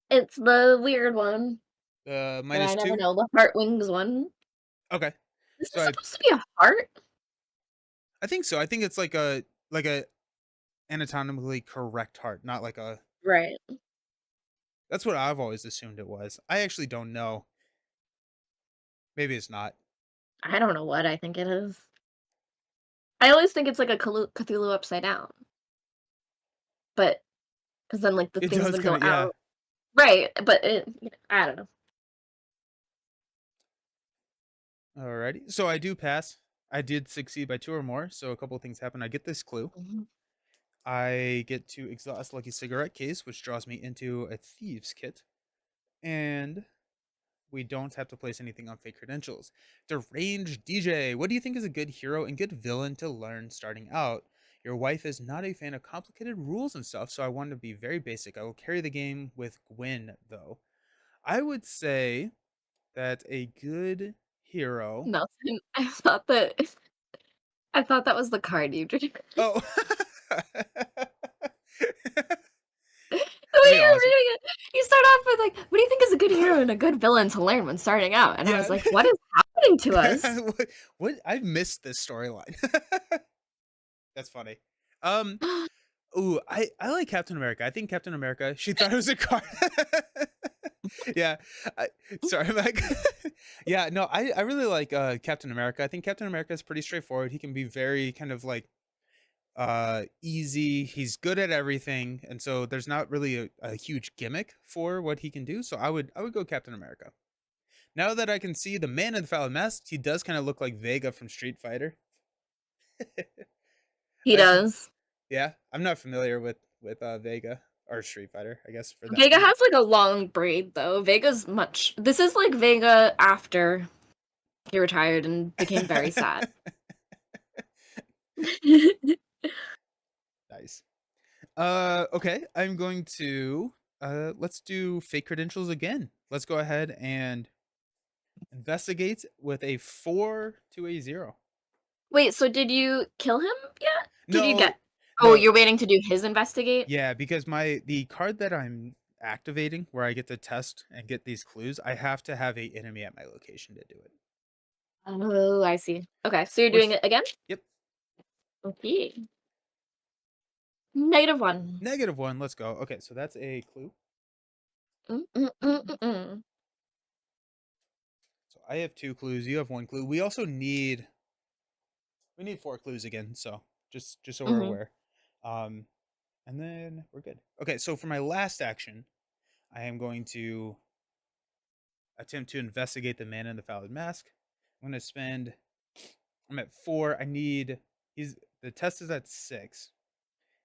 It's the weird one that I Minus never two. know, the heart wings one. Okay. Is So this supposed to be a heart? I think so. I think it's like a anatomically correct heart, not like a. Right. That's what I've always assumed it was. I actually don't know. Maybe it's not. I don't know what I think it is. I always think it's like a Cthulhu upside down, but because then, like, the It things does would kind go of, yeah. out. Right, but I don't know. Alrighty. So I do pass. I did succeed by 2 or more. So a couple of things happen. I get this clue. Mhm. I get to exhaust Lucky Cigarette Case, which draws me into a Thieves Kit. And we don't have to place anything on fake credentials. Deranged DJ. What do you think is a good hero and good villain to learn starting out? Your wife is not a fan of complicated rules and stuff, so I want to be very basic. I will carry the game with Gwen, though. I would say that a good hero. Nothing. I thought that was the card you drew. Oh. The way That'd be you were awesome. reading it, you start off with like, "What do you think is a good hero and a good villain to learn when starting out?" And I was Yeah. like, "What is happening to us?" What? I've missed this storyline. That's funny. Um. Ooh, I like Captain America. I think Captain America. She thought it was a car. Yeah. I, sorry, Mike. Yeah. No, I really like Captain America. I think Captain America is pretty straightforward. He can be very kind of like easy. He's good at everything, and so there's not really a huge gimmick for what he can do. So I would go Captain America. Now that I can see the man in the Fallen Mask, he does kind of look like Vega from Street Fighter. He I, does. yeah, I'm not familiar with Vega or Street Fighter, I guess for that. Vega has like a long braid though. Vega's much. This is like Vega after he retired and became very sad. Nice. Okay, I'm going to let's do fake credentials again. Let's go ahead and investigate with a 4 to a 0. Wait, so did you kill him yet? Did you No, get? Oh, no, you're waiting to do his investigate? yeah, because the card that I'm activating where I get to test and get these clues, I have to have a enemy at my location to do it. Oh, I see. Okay, so you're doing Which it again? yep. Okay. -1. -1, let's go. Okay, so that's a clue. Mm, mm, mm, mm, mm. So I have 2 clues, you have 1 clue. We need 4 clues again, so just so we're Mhm. aware. Um and then we're good. Okay, so for my last action, I am going to attempt to investigate the man in the Valid Mask. I'm going to spend I'm at 4. He's the test is at 6.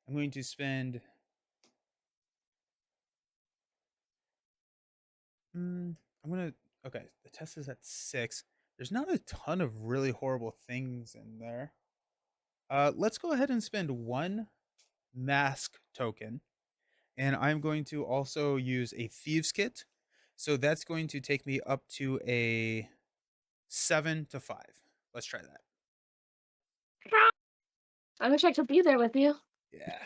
I'm going to spend I'm going to okay, the test is at 6. There's not a ton of really horrible things in there. Let's go ahead and spend 1 mask token, and I'm going to also use a thieves kit. So that's going to take me up to a 7 to 5. Let's try that. I wish I could be there with you. Yeah.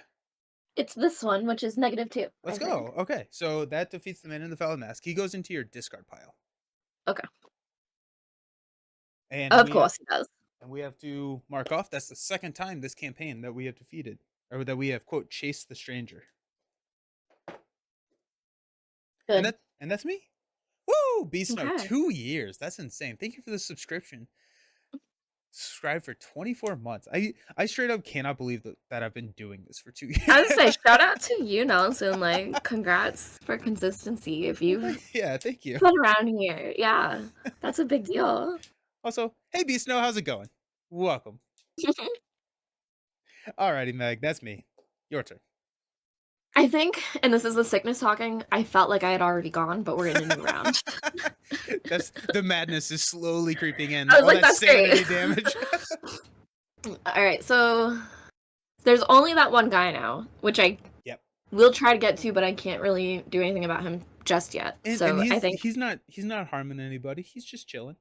It's this one, which is -2, I Let's think. go. Okay. So that defeats the man in the foul mask. He goes into your discard pile. Okay. And Of we have course he does. to mark off that's the second time this campaign that we have defeated, or that we have quote chased the stranger. And Good. that's me. Woo! Beast Snow, Okay. 2 years. That's insane. Thank you for the subscription. Subscribe for 24 months. I straight up cannot believe that I've been doing this for 2 years. I would say shout out to you, Nelson. Like, congrats for consistency. If you've Yeah, thank you. been around here, yeah, that's a big deal. Also, hey Beast Snow, how's it going? Welcome. Alrighty, Meg, that's me. Your turn. I think, and this is the sickness talking, I felt like I had already gone, but we're in a new round. That's the madness is slowly creeping in. I was All like, that that's sanity great. damage. All right, so there's only that one guy now, which I Yep. will try to get to, but I can't really do anything about him just yet. And So I think he's not harming anybody. He's just chilling.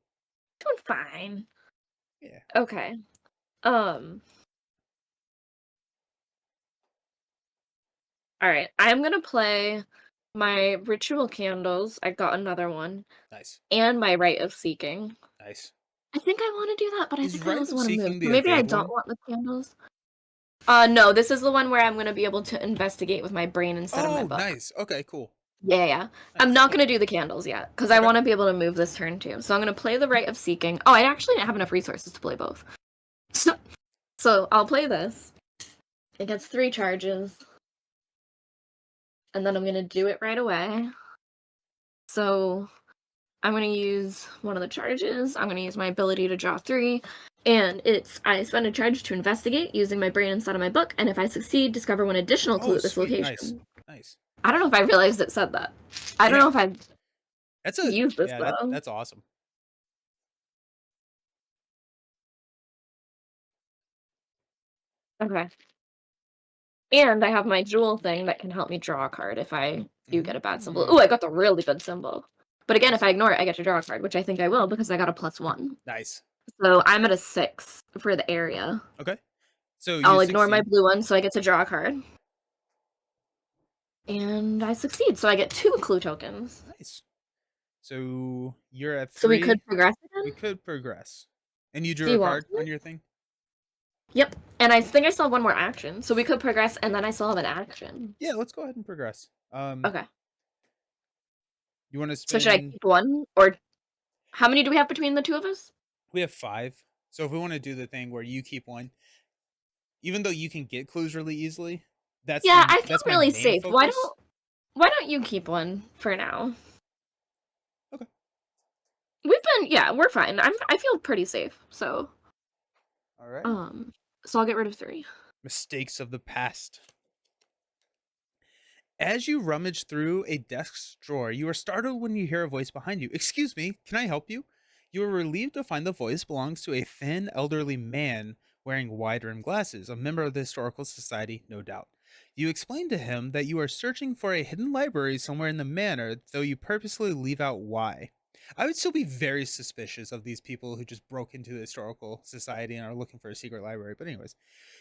doing fine. Yeah. Okay. All right. I'm gonna play my ritual candles. I got another one, Nice. and my rite of seeking. Nice. I think I want to do that, but I Is think I Rite also of want to move. Seeking So the maybe I evade don't one? want the candles. No, this is the one where I'm gonna be able to investigate with my brain instead of my Oh, book. nice. Okay, cool. Yeah. I'm Nice. not gonna do the candles yet because I Okay. want to be able to move this turn too. So I'm gonna play the rite of seeking. Oh, I actually didn't have enough resources to play both. So I'll play this. It gets 3 charges. And then I'm gonna do it right away. So I'm gonna use one of the charges. I'm gonna use my ability to draw 3. And I spend a charge to investigate using my brain instead of my book. And if I succeed, discover one additional clue Oh, at this sweet. location. Nice. Nice. I don't know if I realized it said that. I don't Yeah. know if I've used this though. That's awesome. Okay. And I have my jewel thing that can help me draw a card if I do get a bad symbol. Oh, I got the really good symbol. But again, if I ignore it, I get to draw a card, which I think I will because I got a +1. Nice. So I'm at a 6 for the area. Okay. So I'll you ignore my succeed. blue one, so I get to draw a card. And I succeed, so I get 2 clue tokens. Nice. So you're at 3. So we could progress We again? could progress. And you Do drew a you want card to? on your thing? Yep. And I think I still have one more action. So we could progress, and then I still have an action. Yeah, let's go ahead and progress. Okay. You want to So should I spin? keep one? Or how many do we have between the 2 of us? We have 5. So if we want to do the thing where you keep one, even though you can get clues really easily, Yeah, I feel that's my really main safe. focus. Why don't you keep one for now? Okay. We're fine. I feel pretty safe. So All right. so I'll get rid of 3. Mistakes of the past. As you rummage through a desk's drawer, you are startled when you hear a voice behind you. Excuse me, can I help you? You are relieved to find the voice belongs to a thin, elderly man wearing wide-rimmed glasses, a member of the Historical Society, no doubt. You explain to him that you are searching for a hidden library somewhere in the manor, though you purposely leave out why. I would still be very suspicious of these people who just broke into the Historical Society and are looking for a secret library. But anyways,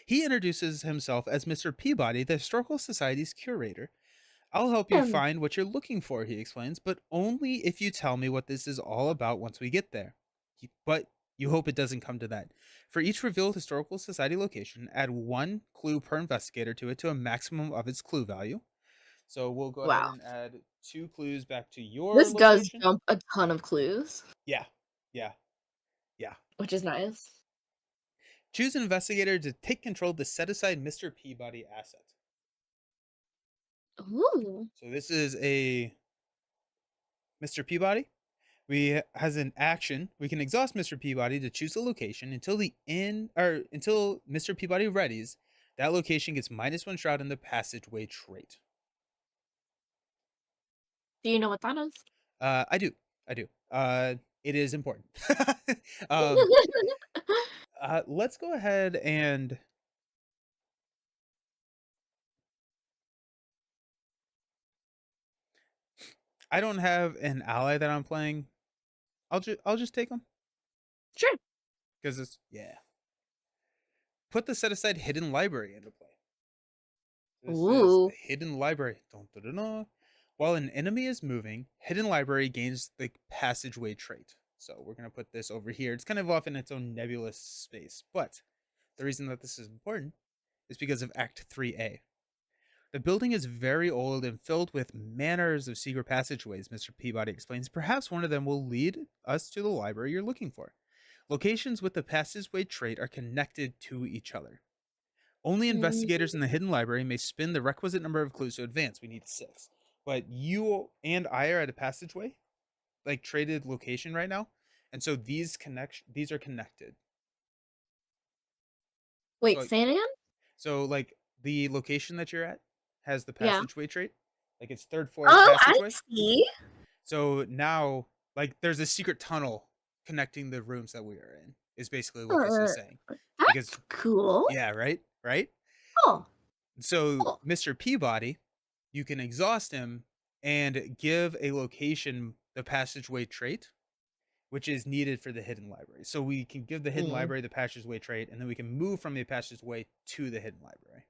he introduces himself as Mr. Peabody, the Historical Society's curator. I'll help you Hmm. find what you're looking for, he explains, but only if you tell me what this is all about once we get there. But you hope it doesn't come to that. For each revealed Historical Society location, add 1 clue per investigator to it to a maximum of its clue value. So we'll go ahead Wow. and add 2 clues back to your This does location. jump a ton of clues, Yeah, yeah, yeah. which is nice. Choose an investigator to take control of the set aside Mr. Peabody asset. Ooh. So this is a Mr. Peabody. We has an action. We can exhaust Mr. Peabody to choose a location until until Mr. Peabody readies. That location gets -1 shroud in the passageway trait. Do you know what that is? I do. I do. It is important. um, let's go ahead and I don't have an ally that I'm playing. I'll just take them Sure. because it's yeah. Put the set aside hidden library into play. This is the Ooh. hidden library. Dun, dun, dun, dun. While an enemy is moving, hidden library gains the passageway trait. So we're gonna put this over here. It's kind of off in its own nebulous space, but the reason that this is important is because of Act 3A. The building is very old and filled with manners of secret passageways, Mr. Peabody explains. Perhaps one of them will lead us to the library you're looking for. Locations with the passageway trait are connected to each other. Only Mm, investigators in the hidden library may spin the requisite number of clues to advance. We need 6. But you and I are at a passageway, like traded location right now. And so these are connected. So Wait, like, say it again? so the location that you're at has the Yeah. passageway trait. Like it's third floor Oh, I passageway. see. So now like there's a secret tunnel connecting the rooms that we are in. Is basically what this is Uh, saying. Because that's cool. yeah, right? Right? Oh, So cool. Mr. Peabody, you can exhaust him and give a location the passageway trait, which is needed for the hidden library. So we can give the hidden Mm. library the passageway trait, and then we can move from the passageway to the hidden library.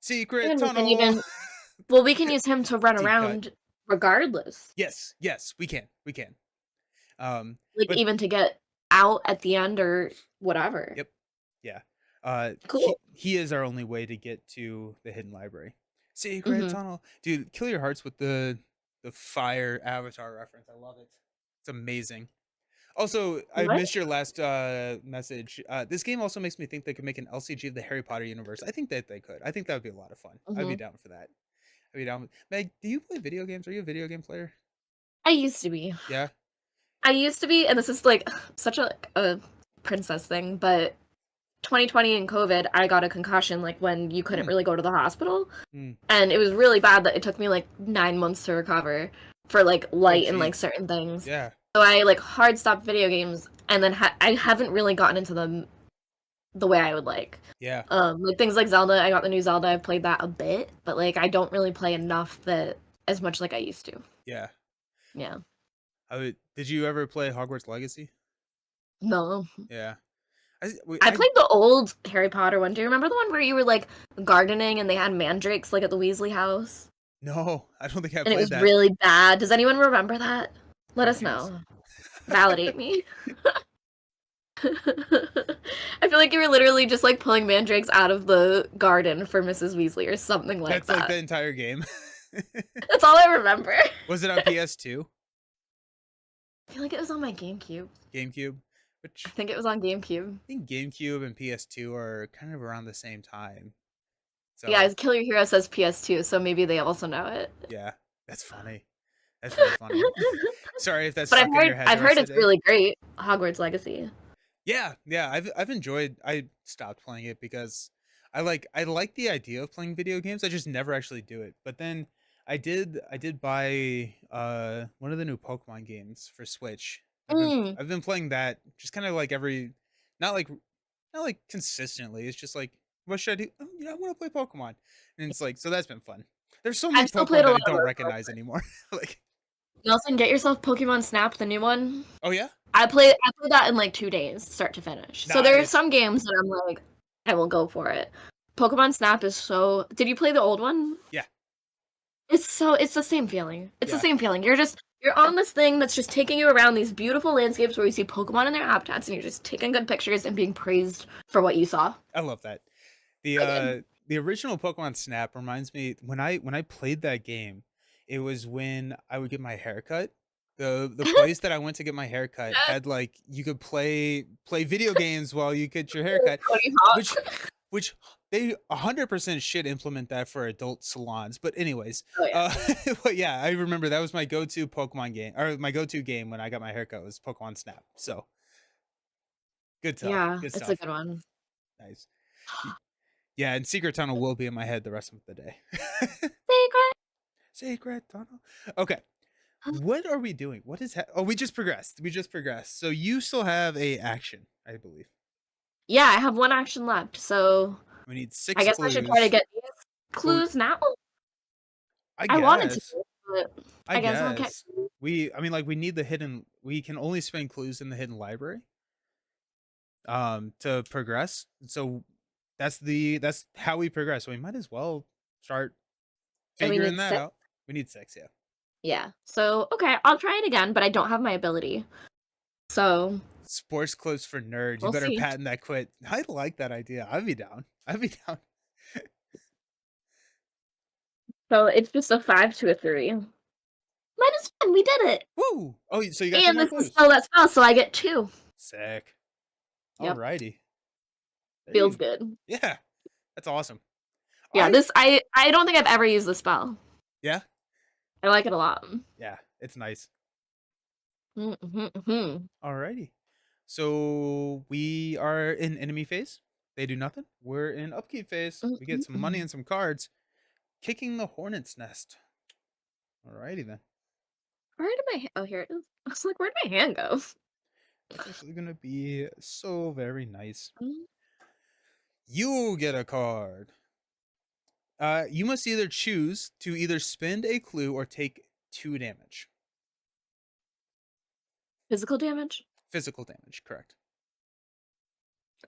Secret And we can tunnel. even well, we can use him to run Deep cut. around regardless. Yes, we can. Um, Like, but even to get out at the end or whatever. yep, yeah. Cool. He is our only way to get to the hidden library. Secret Mhm. tunnel, dude. Kill your hearts with the fire avatar reference. I love it. It's amazing. Also, I What? missed your last message. This game also makes me think they could make an LCG of the Harry Potter universe. I think that they could. I think that would be a lot of fun. I'd be Mhm. down for that. I'd be down. Meg, do you play video games? Are you a video game player? I used to be. Yeah. I used to be, and this is, like, such a princess thing, but 2020 and COVID, I got a concussion, like, when you couldn't Hmm. really go to the hospital, Hmm. and it was really bad that it took me, like, 9 months to recover for, like, Oh, light and, like, geez. certain things. Yeah. So I, like, hard stopped video games, and then I haven't really gotten into them the way I would like. Yeah. Like, things like Zelda, I got the new Zelda, I've played that a bit, but, like, I don't really play enough that as much like I used to. Yeah. Yeah. Did you ever play Hogwarts Legacy? No. Yeah. I played the old Harry Potter one. Do you remember the one where you were, like, gardening and they had mandrakes, like, at the Weasley house? No, I don't think I And it played was that. really bad. Does anyone remember that? Let Oh, us jeez. know. Validate me. I feel like you were literally just, like, pulling mandrakes out of the garden for Mrs. Weasley or something like That's like that. the entire game. That's all I remember. Was it on PS2? I feel like it was on my GameCube. GameCube? I Which think it was on GameCube. I think GameCube and PS2 are kind of around the same time. Yeah, So, Killer Hero says PS2, so maybe they also know it. yeah, that's funny. That's really funny. Sorry if that But stuck in your head the I've heard rest of it's the day. really great, Hogwarts Legacy. Yeah, I've enjoyed. I stopped playing it because I like the idea of playing video games. I just never actually do it. But then I did buy one of the new Pokemon games for Switch. Mm. I've been playing that just kind of like not like not like consistently. It's just like what should I do? Oh, I want to play Pokemon, and it's like so that's been fun. There's so many I've still played Pokemon a that I lot of don't those recognize anymore. Like Nelson, get yourself Pokemon Snap, the new one. oh yeah, I played that in, like, 2 days, start to finish. So there are nice. some games that I'm like, I will go for it. Pokemon Snap is so did you play the old one? Yeah, It's the same feeling. It's the yeah, same feeling. You're on this thing that's just taking you around these beautiful landscapes where you see Pokemon in their habitats, and you're just taking good pictures and being praised for what you saw. I love that. The So good. the original Pokemon Snap reminds me when I played that game, it was when I would get my haircut. The place that I went to get my haircut had like you could play video games while you get your haircut, Tony which Hawk. which they 100% should implement that for adult salons. But anyways, Oh, yeah. uh but yeah, I remember that was my go-to Pokemon game or my go-to game when I got my haircut was Pokemon Snap. So, good stuff. Yeah, Good it's a stuff. good one. Nice. Yeah, and Secret Tunnel will be in my head the rest of the day. Secret. Secret Tunnel. Okay. What are we doing? What is oh, we just progressed. We just progressed. So you still have a action, I believe. Yeah, I have 1 action left, so We need I 6 guess I should try to clues. get these Well, clues now? I I wanted to, guess. but I I guess I'll get. guess. I mean, like, we need the hidden. We can only spend clues in the hidden library, to progress. So that's how we progress. So we might as well start And we figuring need that 6? out. We need 6, yeah. Yeah. So, okay, I'll try it again, but I don't have my ability. So, Sports clothes for nerds. You we'll better see. patent that quit. I like that idea. I'd be down. I'd be down. So, it's just a 5 to a 3. -1, we did it! Woo! Oh, so you got 2 And more this is clues. spell that spell, so I get 2. Sick. Yep, Alrighty. There feels you. good. Yeah, that's awesome. Yeah, I this I don't think I've ever used this spell. Yeah, I like it a lot. yeah. It's nice. Mhm, mhm. Alrighty. So we are in enemy phase. They do nothing. We're in upkeep phase. Mhm, We get some money mhm. and some cards. Kicking the hornet's nest. Alrighty then. Where did my oh, here it is. I was like, "Where'd my hand go?" That's actually gonna be so very nice. Mm, You get a card. You must either choose to either spend a clue or take 2 damage. physical damage? Physical damage, correct.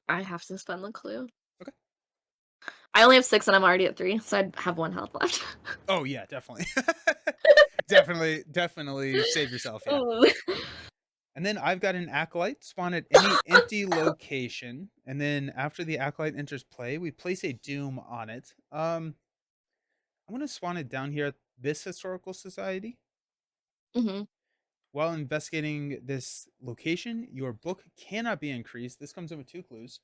I have to spend the clue. Okay. I only have 6 and I'm already at 3, so I have 1 health left. Oh yeah, definitely. Definitely save yourself, yeah. Ooh. And then I've got an acolyte spawn at any empty location, and then after the acolyte enters play, we place a doom on it. I'm gonna spawn it down here at this historical society. Mhm. While investigating this location, your book cannot be increased. This comes in with 2 clues.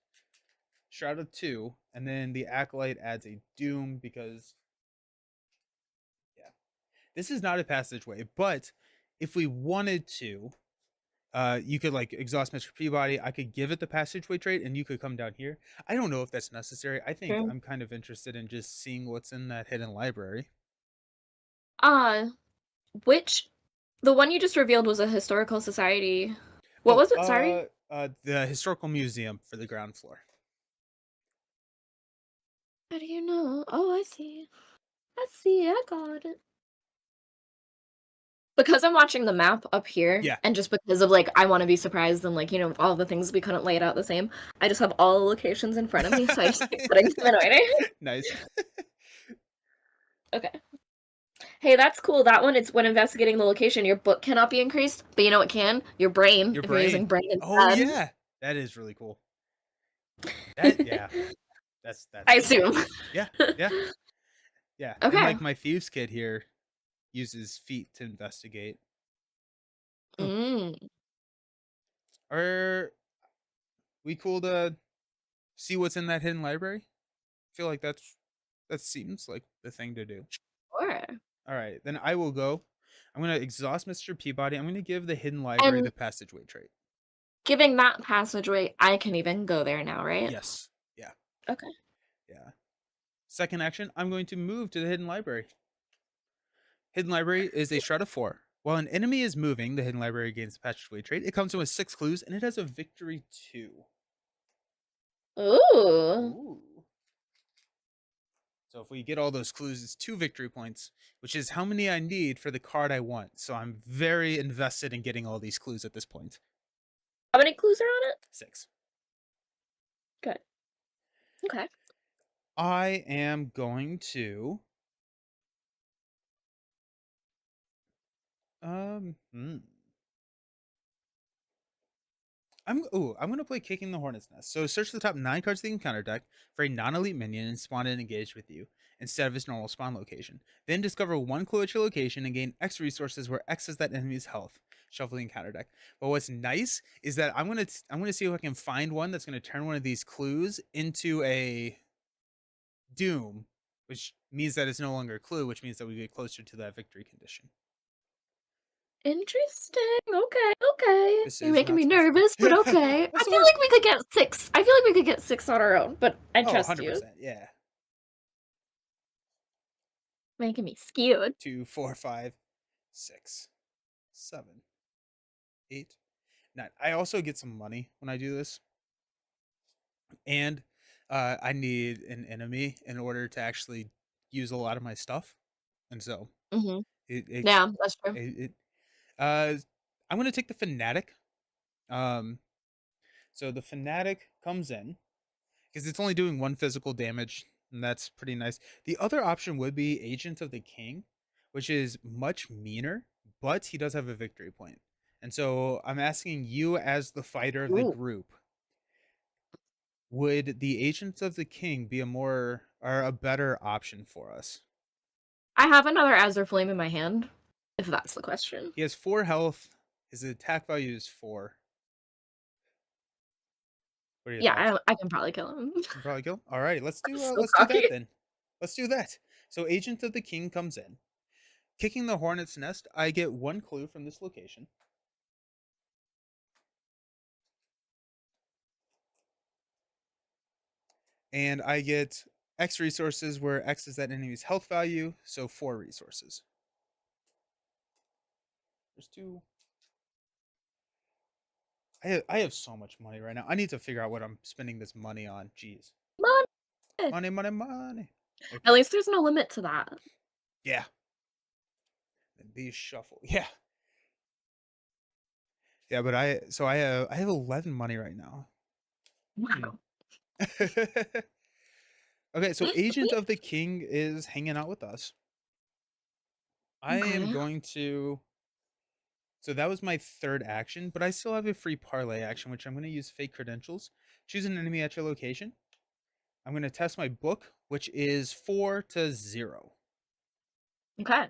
Shroud of 2, and then the acolyte adds a doom because yeah, this is not a passageway. But if we wanted to, you could like exhaust Mr. Peabody. I could give it the passageway trait, and you could come down here. I don't know if that's necessary. I think True. I'm kind of interested in just seeing what's in that hidden library. Uh, which the one you just revealed was a historical society. What Oh, was it? Sorry? the historical museum for the ground floor. How do you know? Oh, I see. I see, I got it. Because I'm watching the map up here, Yeah, and just because of, like, I wanna be surprised and, like, all the things we couldn't lay it out the same, I just have all the locations in front of me, so I just keep putting them in order. nice. Okay. Hey, that's cool. That one, it's when investigating the location, your book cannot be increased, but you know what can? Your brain, Your if you're using brain. brain Oh instead. yeah, that is really cool. That yeah, I that's assume. yeah, yeah, yeah. And Okay. like my thieves kid here uses feet to investigate. Huh. Mm. Are we cool to see what's in that hidden library? I feel like that seems like the thing to do. Sure. All right, then I will go. I'm gonna exhaust Mr. Peabody. I'm gonna give the hidden library And the passageway trait. giving that passageway, I can even go there now, right? Yes. Yeah. Okay. Yeah. Second action, I'm going to move to the hidden library. Hidden library is a shroud of 4. While an enemy is moving, the hidden library gains the passageway trait. It comes in with 6 clues and it has a victory 2. Ooh. Ooh. So if we get all those clues, it's 2 victory points, which is how many I need for the card I want. So I'm very invested in getting all these clues at this point. How many clues are on it? 6. Good. Okay. I am going to hmm. I'm gonna play Kicking the Hornet's Nest. So search the top 9 cards of the encounter deck for a non-elite minion and spawn it engaged with you instead of its normal spawn location. Then discover 1 clue at your location and gain X resources where X is that enemy's health. Shuffle the encounter deck. But what's nice is that I'm gonna see if I can find one that's gonna turn one of these clues into a doom, which means that it's no longer a clue, which means that we get closer to that victory condition. Interesting. Okay, okay. This You're is making not me specified. nervous, but okay. What's I the feel worst? like we could get 6. I feel like we could get 6 on our own, but I Oh, trust you. 100%. Yeah. Making me scared. 2, 4, 5, 6, 7, 8, 9. I also get some money when I do this, and I need an enemy in order to actually use a lot of my stuff. and so Mm-hmm. it it, Yeah, that's true. it uh I'm gonna take the fanatic. Um, so the fanatic comes in because it's only doing one physical damage, and that's pretty nice. The other option would be Agent of the King, which is much meaner, but he does have a victory point. And so I'm asking you, as the fighter of the Ooh. group, would the Agents of the King be a more or a better option for us? I have another Azure Flame in my hand, if that's the question. He has 4 health. His attack value is 4. What are your Yeah, thoughts? I can probably kill him. You can probably kill. All right, I'm so let's do that cocky. then. Let's do that. So Agent of the King comes in. Kicking the hornet's nest, I get 1 clue from this location. And I get X resources where X is that enemy's health value, so 4 resources. There's 2. I have so much money right now. I need to figure out what I'm spending this money on. Jeez. Money. Money, money, money. At Okay. least there's no limit to that. Yeah. These shuffle. Yeah. Yeah, but I have 11 money right now. Hmm. Wow. Okay, so Agent of the King is hanging out with us. I am Okay. going to. So that was my third action, but I still have a free parlay action, which I'm going to use fake credentials. Choose an enemy at your location. I'm going to test my book, which is 4-0. Okay.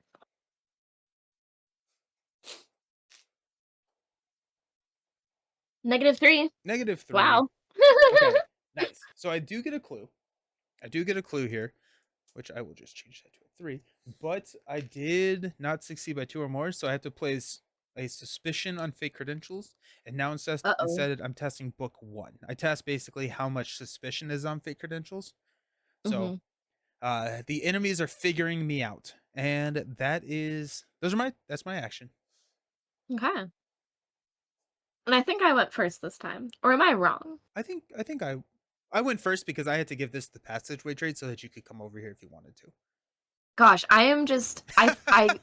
-3. -3. Wow. Okay, nice. So I do get a clue. I do get a clue here, which I will just change that to a 3. But I did not succeed by 2 or more, so I have to place a suspicion on fake credentials. And now Uh-oh. instead I'm testing book 1. I test basically how much suspicion is on fake credentials. So Mhm. the enemies are figuring me out, and that's my action. Okay. And I think I went first this time. Or am I wrong? I went first because I had to give this the passageway trade so that you could come over here if you wanted to. Gosh, I am just I I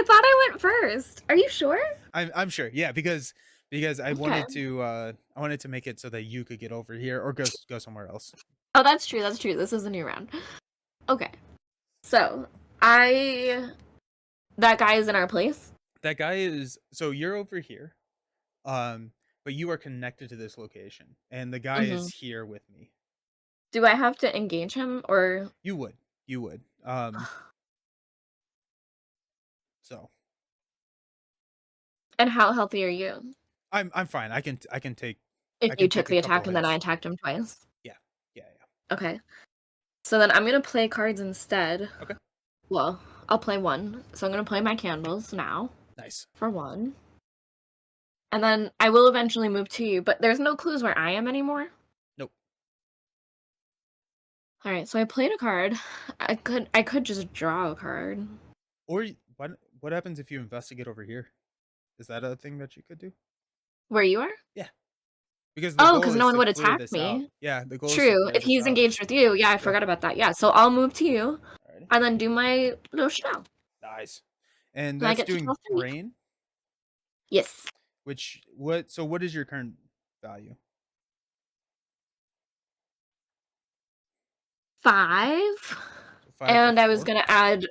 thought I went first. Are you sure? I'm sure, yeah, because Okay. I wanted to make it so that you could get over here or go somewhere else. Oh, that's true. That's true. This is a new round. Okay. So, I that guy is in our place. That guy is so you're over here, but you are connected to this location, and the guy is Mhm. here with me. Do I have to engage him or You would, you would. So and how healthy are you? I'm fine. If I you can took take a the couple attack and then I hits. attacked him twice. Yeah, yeah, yeah. Okay. So then I'm gonna play cards instead. Okay, Well, I'll play one. So I'm gonna play my candles now nice. for one. And then I will eventually move to you, but there's no clues where I am anymore. Nope. Alright, so I played a card. I could just draw a card. What happens if you investigate over here? Is that a thing that you could do? Where you are? Yeah, because the Oh, goal because no is one to would clear attack this out. me. Yeah, the goal is to True. clear If this he's out. engaged with you, yeah, I Yeah. forgot about that. Yeah, so I'll move to you Alrighty. and then do my little spell. Nice. And And I that's get to doing draw 3. brain, Yes. what is your current value? 5. So 5 to And I was 4? gonna add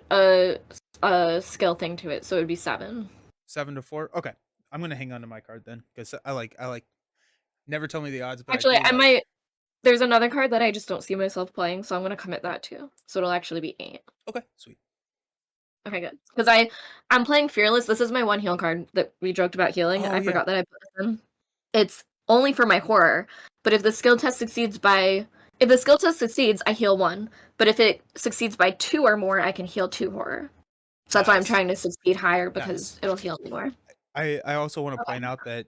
a skill thing to it, so it would be 7. 7 to 4? Okay. I'm gonna hang on to my card then, because I like never tell me the odds, but I Actually, do I like. might there's another card that I just don't see myself playing, so I'm gonna commit that too. So it'll actually be 8. Okay, sweet. Okay, good. Because I'm playing Fearless. This is my one heal card that we joked about healing. Oh I yeah. forgot that I put this in. It's only for my horror, but if the skill test succeeds, I heal 1. But if it succeeds by 2 or more, I can heal 2 horror. So that's why I'm Nice. trying to succeed higher Nice. because it'll heal me more. I also want to Okay. point out that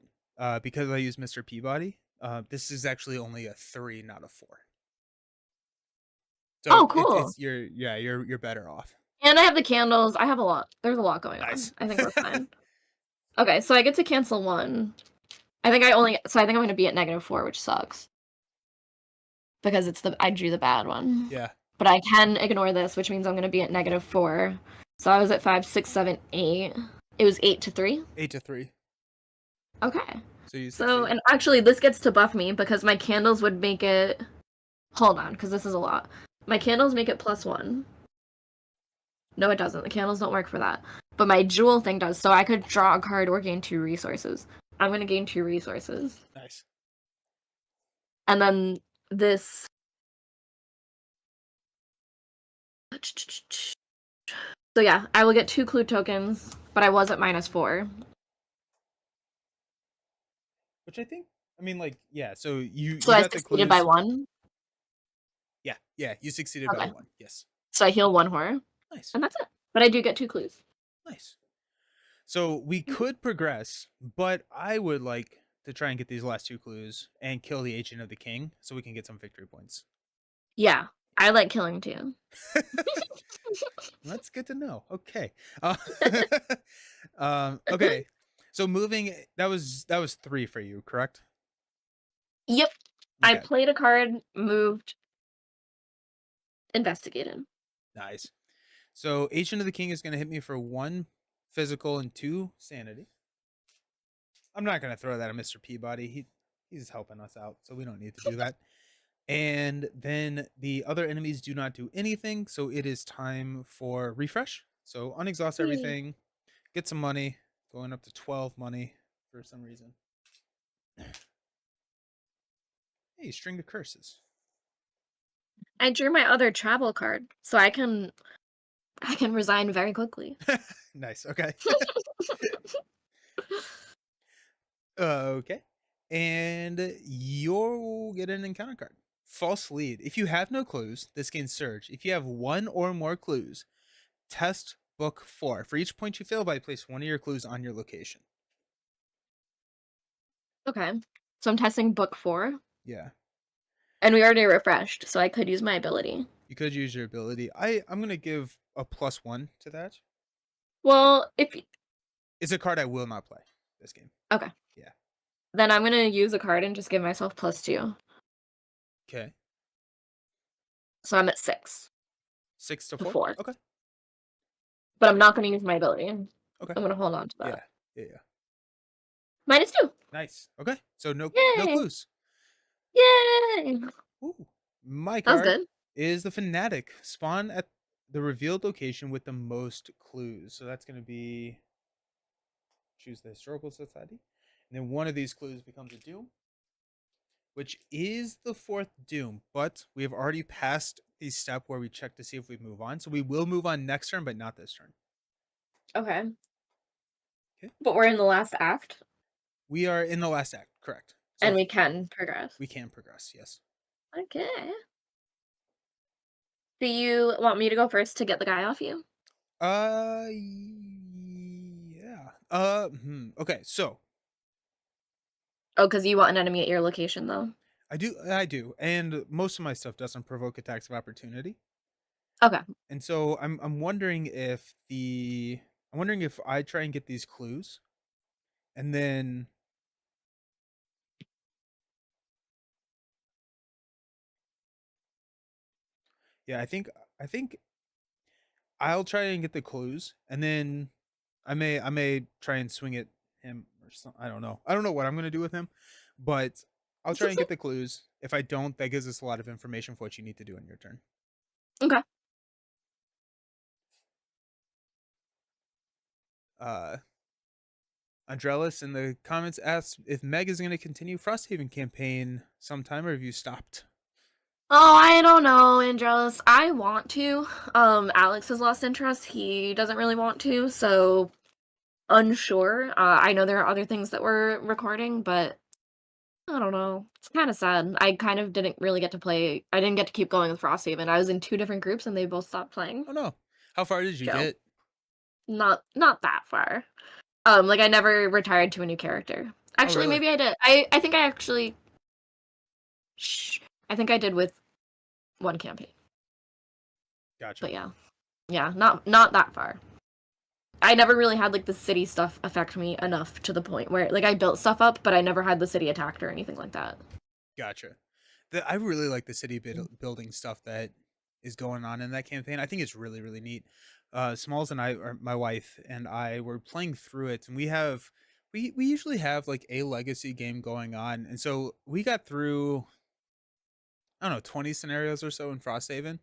because I use Mr. Peabody, this is actually only a 3, not a 4. So Oh, cool. it's you're better off. And I have the candles. I have a lot. There's a lot going on. Nice. I think we're fine. Okay, so I get to cancel 1. I think I'm gonna be at -4, which sucks. Because I drew the bad one. Yeah. But I can ignore this, which means I'm going to be at -4. So I was at 5, 6, 7, 8. It was 8-3. 8-3. Okay. So you So, succeed. and actually, this gets to buff me because my candles would make it. Hold on, because this is a lot. My candles make it +1. No, it doesn't. The candles don't work for that. But my jewel thing does. So I could draw a card or gain 2 resources. I'm going to gain 2 resources. Nice. And then this. So yeah, I will get 2 clue tokens, but I was at -4. Which I think, I mean, like, yeah. So you So I got the succeeded by clues. 1. Yeah. You succeeded by Okay. 1. Yes. So I heal 1 horror, Nice. and that's it. But I do get 2 clues. Nice. So we Mhm. could progress, but I would like to try and get these last 2 clues and kill the agent of the king, so we can get some victory points. Yeah, I like killing too. That's good to know. Okay. Uh, okay. So moving, that was 3 for you, correct? Yep. I Okay. played a card, moved, investigated. Nice. So agent of the king is going to hit me for 1 physical and 2 sanity. I'm not going to throw that at Mr. Peabody. He's helping us out, so we don't need to do that. And then the other enemies do not do anything, so it is time for refresh. So unexhaust Yay. everything, get some money, going up to 12 money for some reason. Hey, string to curses. I drew my other travel card, so I can resign very quickly. Nice. Okay. Okay. And you'll get an encounter card. False lead. If you have no clues, this gains surge. If you have 1 or more clues, test book 4. For each point you fail by, place 1 of your clues on your location. Okay. So I'm testing book 4, Yeah. and we already refreshed, so I could use my ability. You could use your ability. I'm gonna give a +1 to that. Well, if It's a card I will not play this game. okay, Yeah. then I'm gonna use a card and just give myself +2. Okay. So I'm at 6 6 to to 4. 4. Okay. But I'm not gonna use my ability. I'm Okay. gonna hold on to Yeah. that. Yeah. -2. Nice. Okay. So no Yay! clues. Yay! Ooh. My That was card good. is the Fanatic. Spawn at the revealed location with the most clues. So that's gonna be choose the historical society. And then one of these clues becomes a doom, which is the 4th doom. But we have already passed the step where we check to see if we move on. So we will move on next turn, but not this turn. Okay. Okay. But we're in the last act, We are in the last act, correct. So and we can progress. we can progress, yes. Okay. Do you want me to go first to get the guy off you? Yeah. Okay, so Oh, because you want an enemy at your location, though. I do. And most of my stuff doesn't provoke attacks of opportunity. Okay. And so I'm wondering if I try and get these clues and then yeah, I think I'll try and get the clues and then I may try and swing at him or something. I don't know what I'm going to do with him, but I'll try and get the clues. If I don't, that gives us a lot of information for what you need to do in your turn. Okay. Uh Andrelis in the comments asks if Meg is going to continue Frosthaven campaign sometime or have you stopped? Oh, I don't know, Andros. I want to. Alex has lost interest. He doesn't really want to, so unsure. I know there are other things that we're recording, but I don't know. It's kind of sad. I kind of didn't really get to play. I didn't get to keep going with Frosthaven. I was in 2 different groups and they both stopped playing. Oh no. How far did you So, get? not that far. Like I never retired to a new character. Oh Actually, really? maybe I did. I think I actually I think I did with 1 campaign. Gotcha. But yeah. Yeah, not that far. I never really had like the city stuff affect me enough to the point where like I built stuff up, but I never had the city attacked or anything like that. Gotcha. I really like the city building stuff that is going on in that campaign. I think it's really, really neat. Smalls and I, or my wife and I, were playing through it, and we usually have like a legacy game going on, and so we got through, I don't know, 20 scenarios or so in Frosthaven.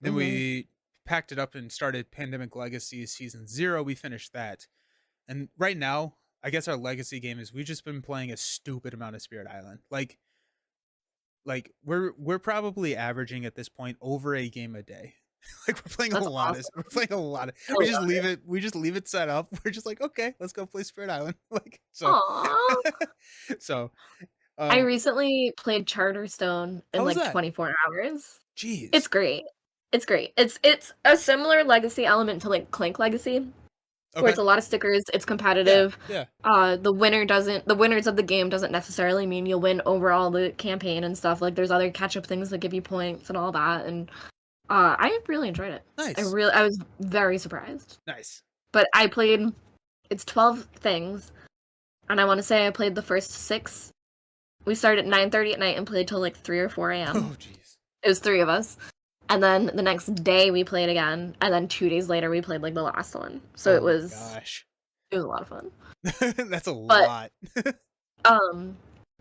Then Hmm. we packed it up and started Pandemic Legacy Season 0. We finished that. And right now, I guess our legacy game is we've just been playing a stupid amount of Spirit Island. We're probably averaging at this point over a game a day. Like That's awesome. we're playing a lot of I love it. we just leave it set up. We're just like, okay, let's go play Spirit Island. Like so Aww. so I um recently played Charterstone how in was like that? 24 hours. It's Jeez. great. It's great. It's a similar legacy element to like Clank Legacy, where Okay. it's a lot of stickers, it's Yeah. competitive. Yeah. The winners of the game doesn't necessarily mean you'll win overall the campaign and stuff. Like there's other catch up things that give you points and all that. And I really enjoyed it. Nice. I was very surprised. Nice. But I played it's 12 things, and I want to say I played the first 6. We started at 9:30 at night and played till like 3 or 4 a.m. Oh jeez. It was 3 of us. And then the next day we played again, and then 2 days later we played like the last one. So Oh it my was gosh. a lot of fun. That's a But lot. um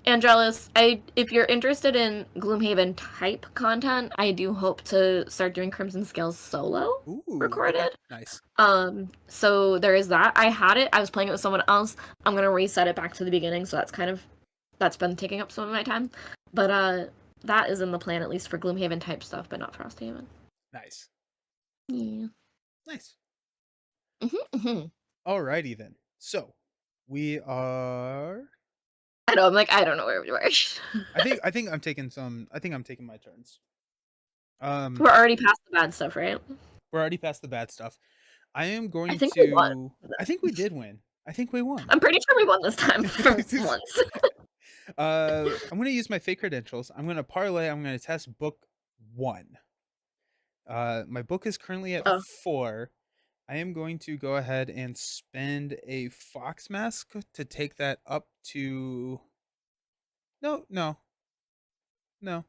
Angelus, if you're interested in Gloomhaven type content, I do hope to start doing Crimson Scales solo Ooh, okay. recorded. Nice. So there is that. I was playing it with someone else. I'm gonna reset it back to the beginning, so that's been taking up some of my time. But that is in the plan, at least for Gloomhaven type stuff, but not Frosthaven. Nice. Yeah. Nice. Hmm. Alrighty then. So we are I know. I'm like, I don't know where we were. I think I'm taking my turns. Um We're already past the bad stuff, right? we're already past the bad stuff. I am I going think we won. to I think we did win. I think we won. I'm pretty sure we won this time for once. I'm gonna use my fake credentials. I'm gonna parlay, I'm gonna test book 1. My book is currently at Oh, 4. I am going to go ahead and spend a fox mask to take that up to no, no, no.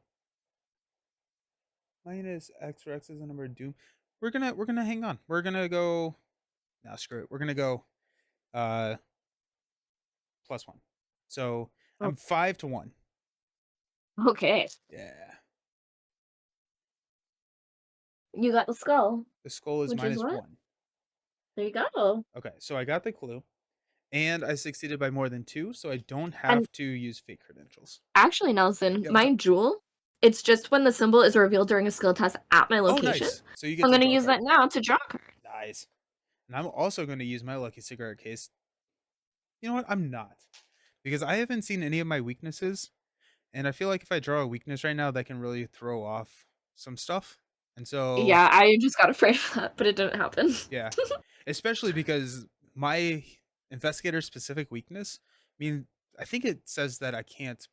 Minus X Rex is a number of doom. We're gonna hang on. We're gonna go. Nah, screw it. We're gonna go uh +1. So oh, I'm 5-1. okay. Yeah. You got the skull, The skull is which is what? -1. There you go. Okay, so I got the clue, and I succeeded by more than 2, so I don't And have to use fake credentials. actually, Nelson, Yeah, what's my up? jewel, it's just when the symbol is revealed during a skill test at my Oh, location. nice. So you get I'm to gonna draw a use card. that now to draw a card. Nice. And I'm also going to use my lucky cigarette case. You know what? I'm not. Because I haven't seen any of my weaknesses. And I feel like if I draw a weakness right now, that can really throw off some stuff. And so, Yeah, I just got afraid of that, but it didn't happen. yeah. Especially because my investigator specific weakness, I mean, I think it says that I can't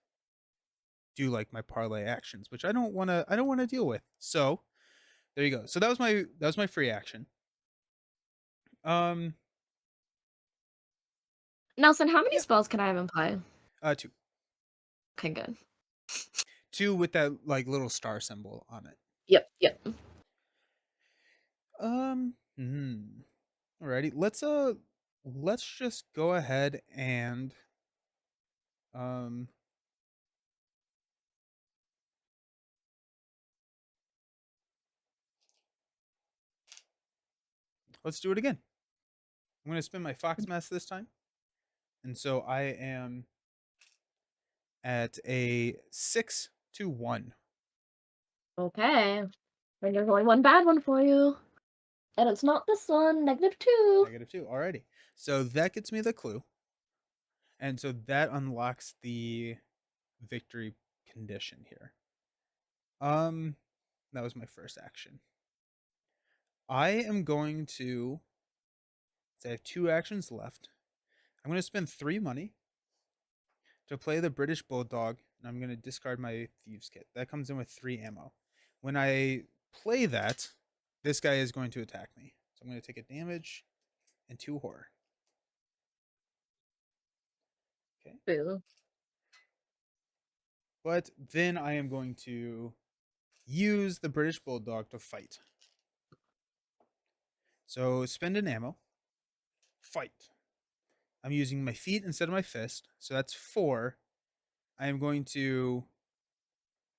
do like my parlay actions, which I don't want to deal with. So, there you go. So that was my free action. Um Nelson, how many yeah, spells can I have in play? 2. Okay, good. 2 with that like little star symbol on it. Yep. Hmm. Alrighty. Let's just go ahead and um let's do it again. I'm gonna spin my fox mask this time. And so I am at a 6-1. Okay. And there's only one bad one for you. And it's not this one, -2. -2. Alrighty. So that gets me the clue. And so that unlocks the victory condition here. Um that was my first action. I am going to so I have 2 actions left. I'm going to spend 3 money to play the British Bulldog, and I'm going to discard my Thieves Kit. That comes in with 3 ammo. When I play that, this guy is going to attack me. So I'm going to take a damage and 2 horror. Okay. Boo. But then I am going to use the British Bulldog to fight. So spend an ammo. Fight. I'm using my feet instead of my fist. So that's 4. I am going to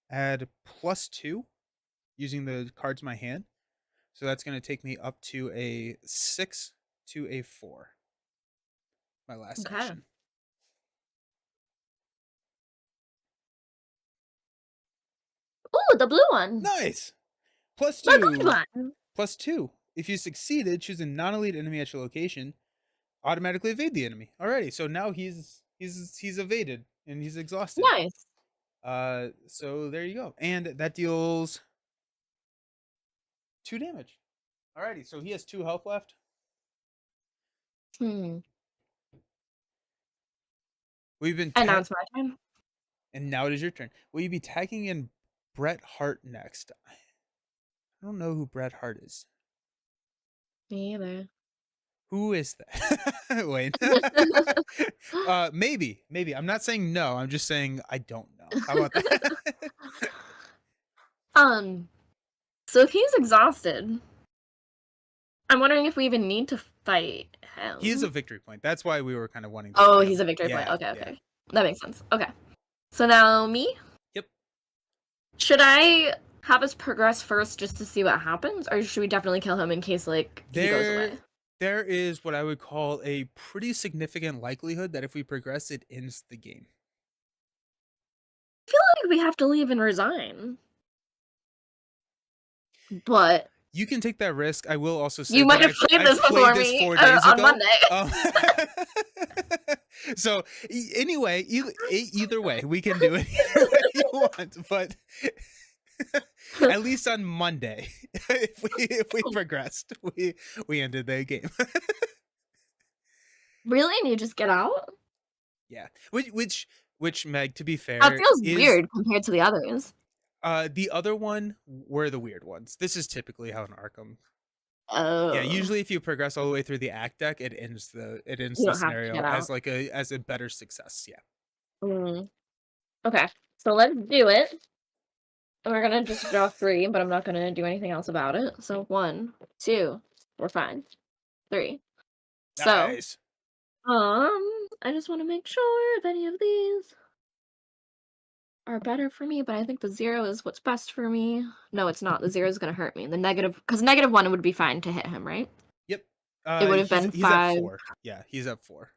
add +2 using the cards in my hand. So that's going to take me up to a 6 to a 4. My last Okay. action. Ooh, the blue one. Nice. The good +2. one. +2. If you succeeded, choose a non-elite enemy at your location. Automatically evade the enemy. Alrighty, so now he's evaded and he's exhausted. Nice. So there you go, and that deals 2 damage. Alrighty, so he has 2 health left. We've been And now it's my turn. and now it is your turn. Will you be tagging in Bret Hart next? I don't know who Bret Hart is. Me either. Who is that? Wait. Maybe. I'm not saying no. I'm just saying I don't know. How about that? So if he's exhausted, I'm wondering if we even need to fight him. He is a victory point. That's why we were kind of wanting to Oh, fight he's him. a victory point. Yeah, Okay. yeah. That makes sense. Okay. So now me? Yep. Should I have us progress first just to see what happens, or should we definitely kill him in case, like, he goes away? There is what I would call a pretty significant likelihood that if we progress, it ends the game. I feel like we have to leave and resign. But you can take that risk. I will also say you might have played this before me 4 days on ago. Monday. So anyway, either way, we can do it either way you want. But at least on Monday, if we progressed, we ended the game. Really? And you just get out? Yeah. Which Meg, to be fair, that feels weird compared to the others. The other one were the weird ones. This is typically how in Arkham. Oh. Yeah, usually if you progress all the way through the act deck, it ends the scenario as like a better success. Yeah. Okay, so let's do it. We're gonna just draw 3, but I'm not gonna do anything else about it. So 1, 2, we're fine. 3. Nice. So, I just want to make sure if any of these are better for me, but I think the 0 is what's best for me. No, it's not. The 0 is gonna hurt me. The negative, because -1 would be fine to hit him, right? Yep. It would have been 5. He's at 4. Yeah, he's at 4.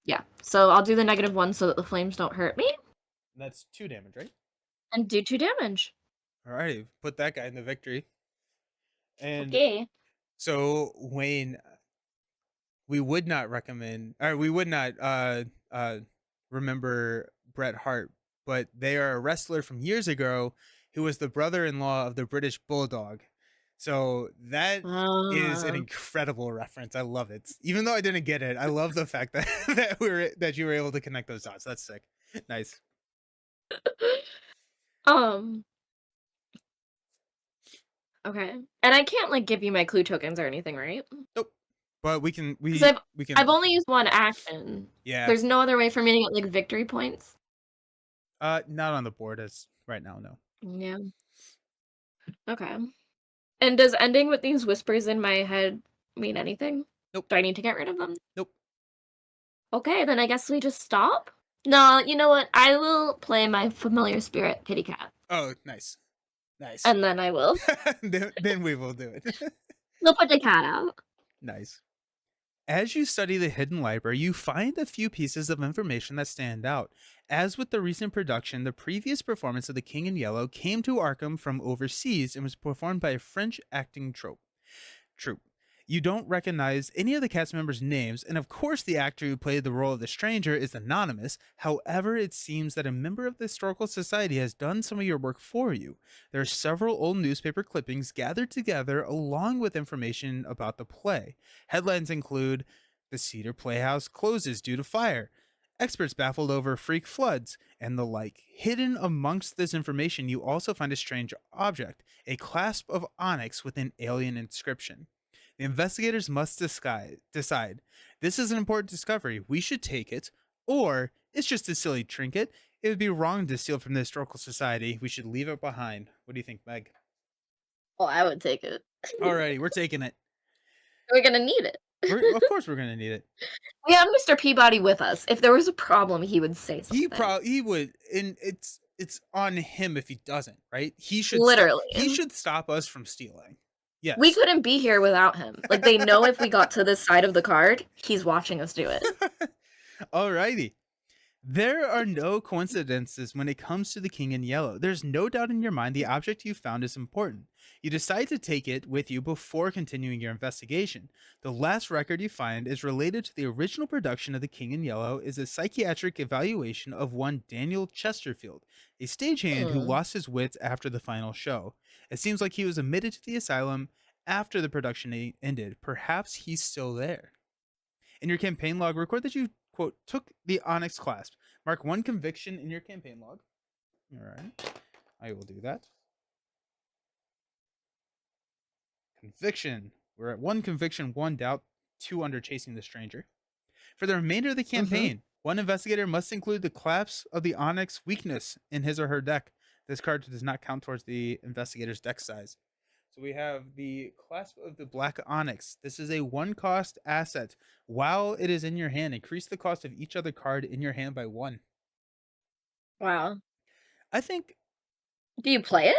Yeah. So I'll do the -1 so that the flames don't hurt me. That's 2 damage, right? And do 2 damage. Alrighty, put that guy in the victory. And okay. So Wayne, we would not recommend, or we would not remember Bret Hart, but they are a wrestler from years ago who was the brother-in-law of the British Bulldog. So that is an incredible reference. I love it. Even though I didn't get it, I love the fact that that you were able to connect those dots. That's sick. Nice. Okay. And I can't like give you my clue tokens or anything, right? Nope. But we can I've only used 1 action. Yeah. There's no other way for me to get like victory points. Not on the board as right now, no. Yeah. Okay. And does ending with these whispers in my head mean anything? Nope. Do I need to get rid of them? Nope. Okay, then I guess we just stop? No, you know what? I will play my familiar spirit kitty cat. Oh, nice. Nice. And then I will. then we will do it. We'll put the cat out. Nice. As you study the hidden library, you find a few pieces of information that stand out. As with the recent production, the previous performance of The King in Yellow came to Arkham from overseas and was performed by a French acting troupe. You don't recognize any of the cast members' names, and of course the actor who played the role of the stranger is anonymous. However, it seems that a member of the Historical Society has done some of your work for you. There are several old newspaper clippings gathered together along with information about the play. Headlines include, "The Cedar Playhouse closes due to fire," "Experts baffled over freak floods," and the like. Hidden amongst this information, you also find a strange object, a clasp of onyx with an alien inscription. The investigators must decide, this is an important discovery, we should take it, or it's just a silly trinket, It would be wrong to steal from the historical society. We should leave it behind. What do you think, Meg? Well, I would take it. Alrighty, we're taking it. We're gonna need it. Of course we're gonna need it. We have Mr. Peabody with us. If there was a problem, he would say something. He would, and it's on him if he doesn't, right? Literally. He should stop us from stealing. Yes. We couldn't be here without him. Like, they know if we got to this side of the card, he's watching us do it. Alrighty. There are no coincidences when it comes to the king in yellow. There's no doubt in your mind the object you found is important. You decide to take it with you before continuing your investigation. The last record you find is related to the original production of The King in Yellow is a psychiatric evaluation of one Daniel Chesterfield, a stagehand who lost his wits after the final show. It seems like he was admitted to the asylum after the production ended. Perhaps he's still there. In your campaign log, record that you, quote, took the Onyx clasp. Mark one conviction in your campaign log. All right. I will do that. Conviction. We're at 1 conviction, 1 doubt, 2 under chasing the stranger. For the remainder of the campaign, one investigator must include the clasp of the Onyx weakness in his or her deck. This card does not count towards the investigator's deck size. So we have the clasp of the Black Onyx. This is a 1-cost asset. While it is in your hand, increase the cost of each other card in your hand by 1. Wow. I think. Do you play it?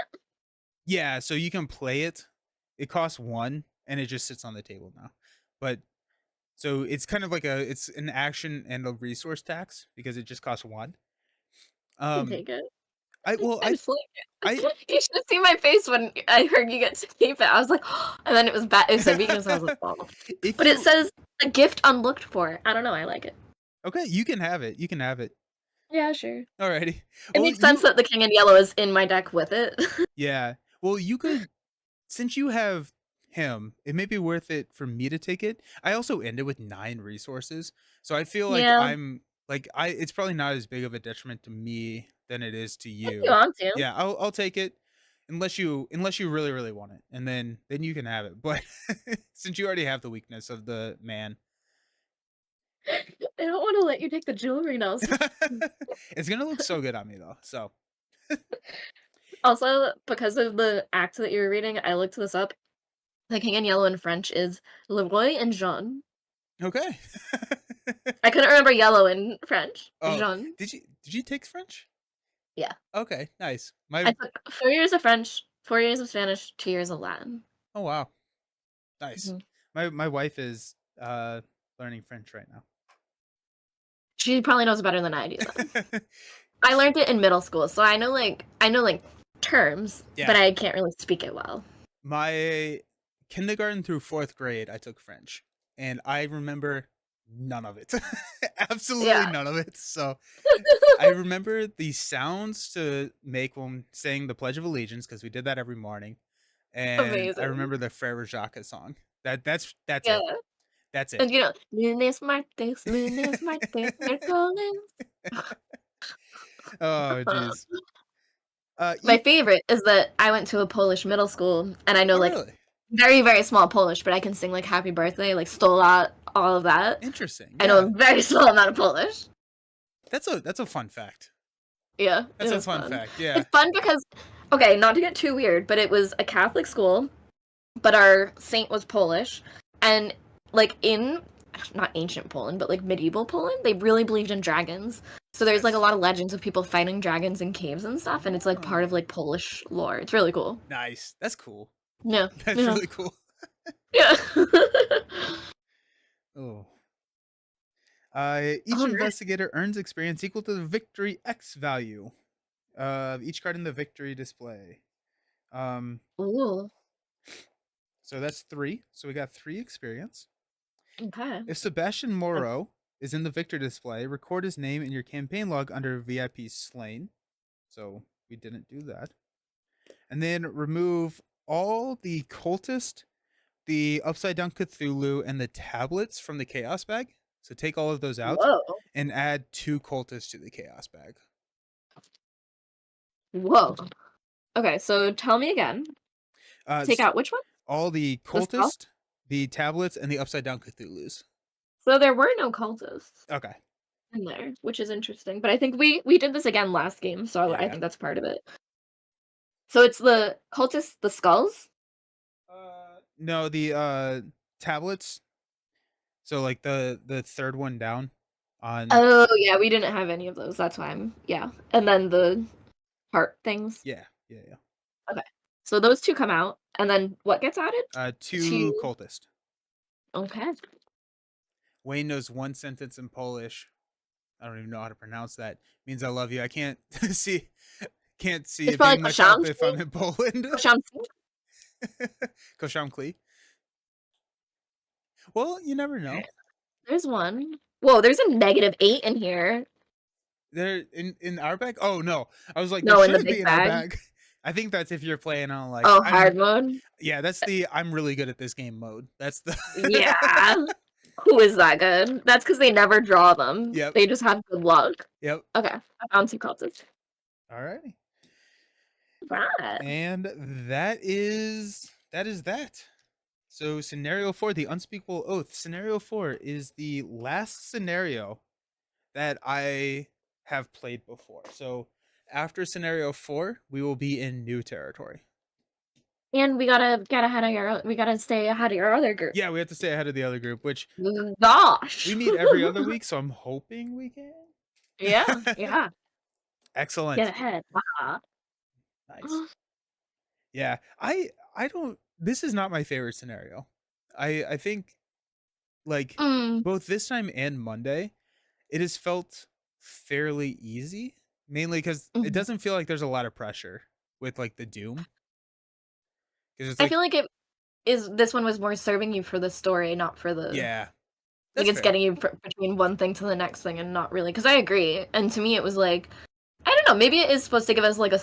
Yeah, so you can play it. It costs 1, and it just sits on the table now. But so it's kind of like it's an action and a resource tax because it just costs 1. I take it. I You should have seen my face when I heard you get to keep it. I was like, and then it was bad. It said weakness. I was like, oh. But it says a gift unlooked for. I don't know. I like it. Okay, you can have it. You can have it. Yeah, sure. Alrighty. It makes sense that the King in Yellow is in my deck with it. Yeah. Well, you could, since you have him, it may be worth it for me to take it. I also ended with 9 resources, so I feel like it's probably not as big of a detriment to me than it is to you. If you want to. Yeah, I'll take it unless you really really want it, and then you can have it. But since you already have the weakness of the man, I don't want to let you take the jewelry now. it's gonna look so good on me though. So also, because of the act that you were reading, I looked this up. The King in Yellow in French is Le Roi and Jaune. Okay. I couldn't remember yellow in French. Oh, Jaune. did you take French? Yeah. Okay, nice. I took 4 years of French, 4 years of Spanish, 2 years of Latin. Oh wow, nice. My wife is learning French right now. She probably knows better than I do. I learned it in middle school, so I know terms, but I can't really speak it well. My kindergarten through 4th grade, I took French, and I remember none of it. Absolutely none of it. So I remember the sounds to make when saying the Pledge of Allegiance, because we did that every morning. And Amazing. I remember the Frere Jacques song. That's it. That's it. And you know, lunes, martes, miércoles. Oh jeez. My favorite is that I went to a Polish middle school, and I know really? very, very small Polish, but I can sing Happy Birthday, Stola, all of that. Interesting. I know a very small amount of Polish. That's a fun fact. Yeah. That's a fun fact. Yeah. It's fun because, okay, not to get too weird, but it was a Catholic school, but our saint was Polish, and in not ancient Poland, but medieval Poland, they really believed in dragons. So there's a lot of legends of people fighting dragons in caves and stuff, and it's part of Polish lore. It's really cool. Nice. That's cool. Yeah. That's really cool. Yeah. Oh. Each investigator earns experience equal to the victory X value of each card in the victory display. Ooh. So that's 3. So we got 3 experience. Okay. If Sebastian Moreau is in the victory display, record his name in your campaign log under VIP slain. So we didn't do that. And then remove all the cultist, the upside down Cthulhu, and the tablets from the chaos bag. So take all of those out and add 2 cultists to the chaos bag. Whoa. Okay, so tell me again. Take out which one? All the cultist, the tablets, and the upside down Cthulhus. So there were no cultists. Okay. in there, which is interesting. But I think we did this again last game, so I Yeah. think that's part of it. So it's the cultists, the skulls. No, the tablets. So like the third one down on. Oh yeah, we didn't have any of those. That's why I'm yeah. And then the heart things. Yeah, yeah, yeah. Okay. So those two come out, and then what gets added? Two To cultist. okay. Wayne knows one sentence in Polish. I don't even know how to pronounce that. Means I love you. I can't can't see It's it being probably myself if I'm in Poland. Koshamsi. Kosham Klee. Well, you never know. There's one. Whoa, there's a -8 in here. There in our bag? Oh no. I was like, there No, in the should be big in our bag. bag. I think that's if you're playing on like Oh, I'm hard mode? yeah, that's the I'm really good at this game mode. That's the Yeah. Who is that good? That's because they never draw them. Yep. They just have good luck. Yep. Okay, I found two cultists. Alrighty. Right. And that is that. So scenario 4, the unspeakable oath. Scenario 4 is the last scenario that I have played before. So after scenario 4, we will be in new territory. And we gotta get ahead of your. We gotta stay ahead of your other group. Yeah, we have to stay ahead of the other group, which Gosh. we meet every other week, so I'm hoping we can. Yeah. Yeah. Excellent. Get ahead. Nice. Yeah, I don't. This is not my favorite scenario. I think like both this time and Monday, it has felt fairly easy, mainly because it doesn't feel like there's a lot of pressure with like the doom. Because it's I like feel like it is. This one was more serving you for the story, not for the. yeah, Like that's it's fair. getting you between one thing to the next thing, and not really. Because I agree, and to me, it was like, I don't know. Maybe it is supposed to give us like a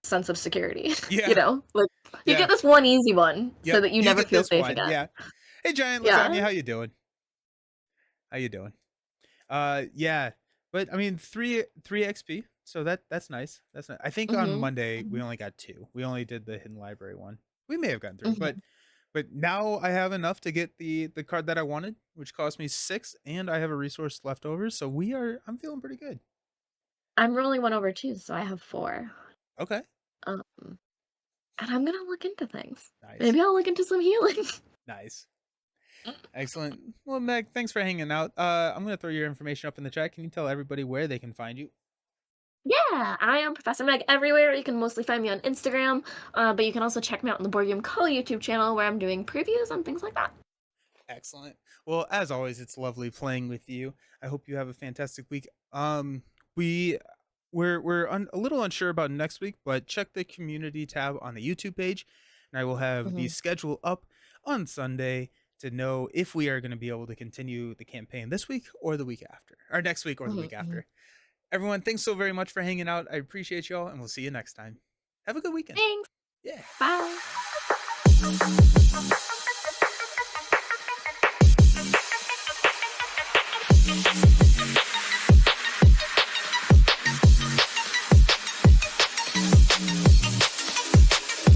sense of security. Yeah. You know, like you Yeah. get this one easy one, so Yep, that you you never get feel this safe one. again. Yeah. Hey, giant Yeah. lasagna, how you doing? How you doing? Yeah, but I mean, three XP, so that's nice. That's nice. I think on Monday we only got 2. We only did the hidden library one. We may have gotten 3, but now I have enough to get the card that I wanted, which cost me 6, and I have a resource left over, so I'm feeling pretty good. I'm rolling 1 over 2, so I have 4. Okay. And I'm gonna look into things. Nice. Maybe I'll look into some healing. Nice. Excellent. Well, Meg, thanks for hanging out. I'm gonna throw your information up in the chat. Can you tell everybody where they can find you? Yeah, I am Professor Meg everywhere. You can mostly find me on Instagram, but you can also check me out on the Board Game Co. YouTube channel where I'm doing previews and things like that. Excellent. Well, as always, it's lovely playing with you. I hope you have a fantastic week. We're a little unsure about next week, but check the community tab on the YouTube page, and I will have the schedule up on Sunday to know if we are going to be able to continue the campaign this week or the week after, or next week or the week after. Everyone, thanks so very much for hanging out. I appreciate y'all, and we'll see you next time. Have a good weekend. Thanks. Yeah. Bye.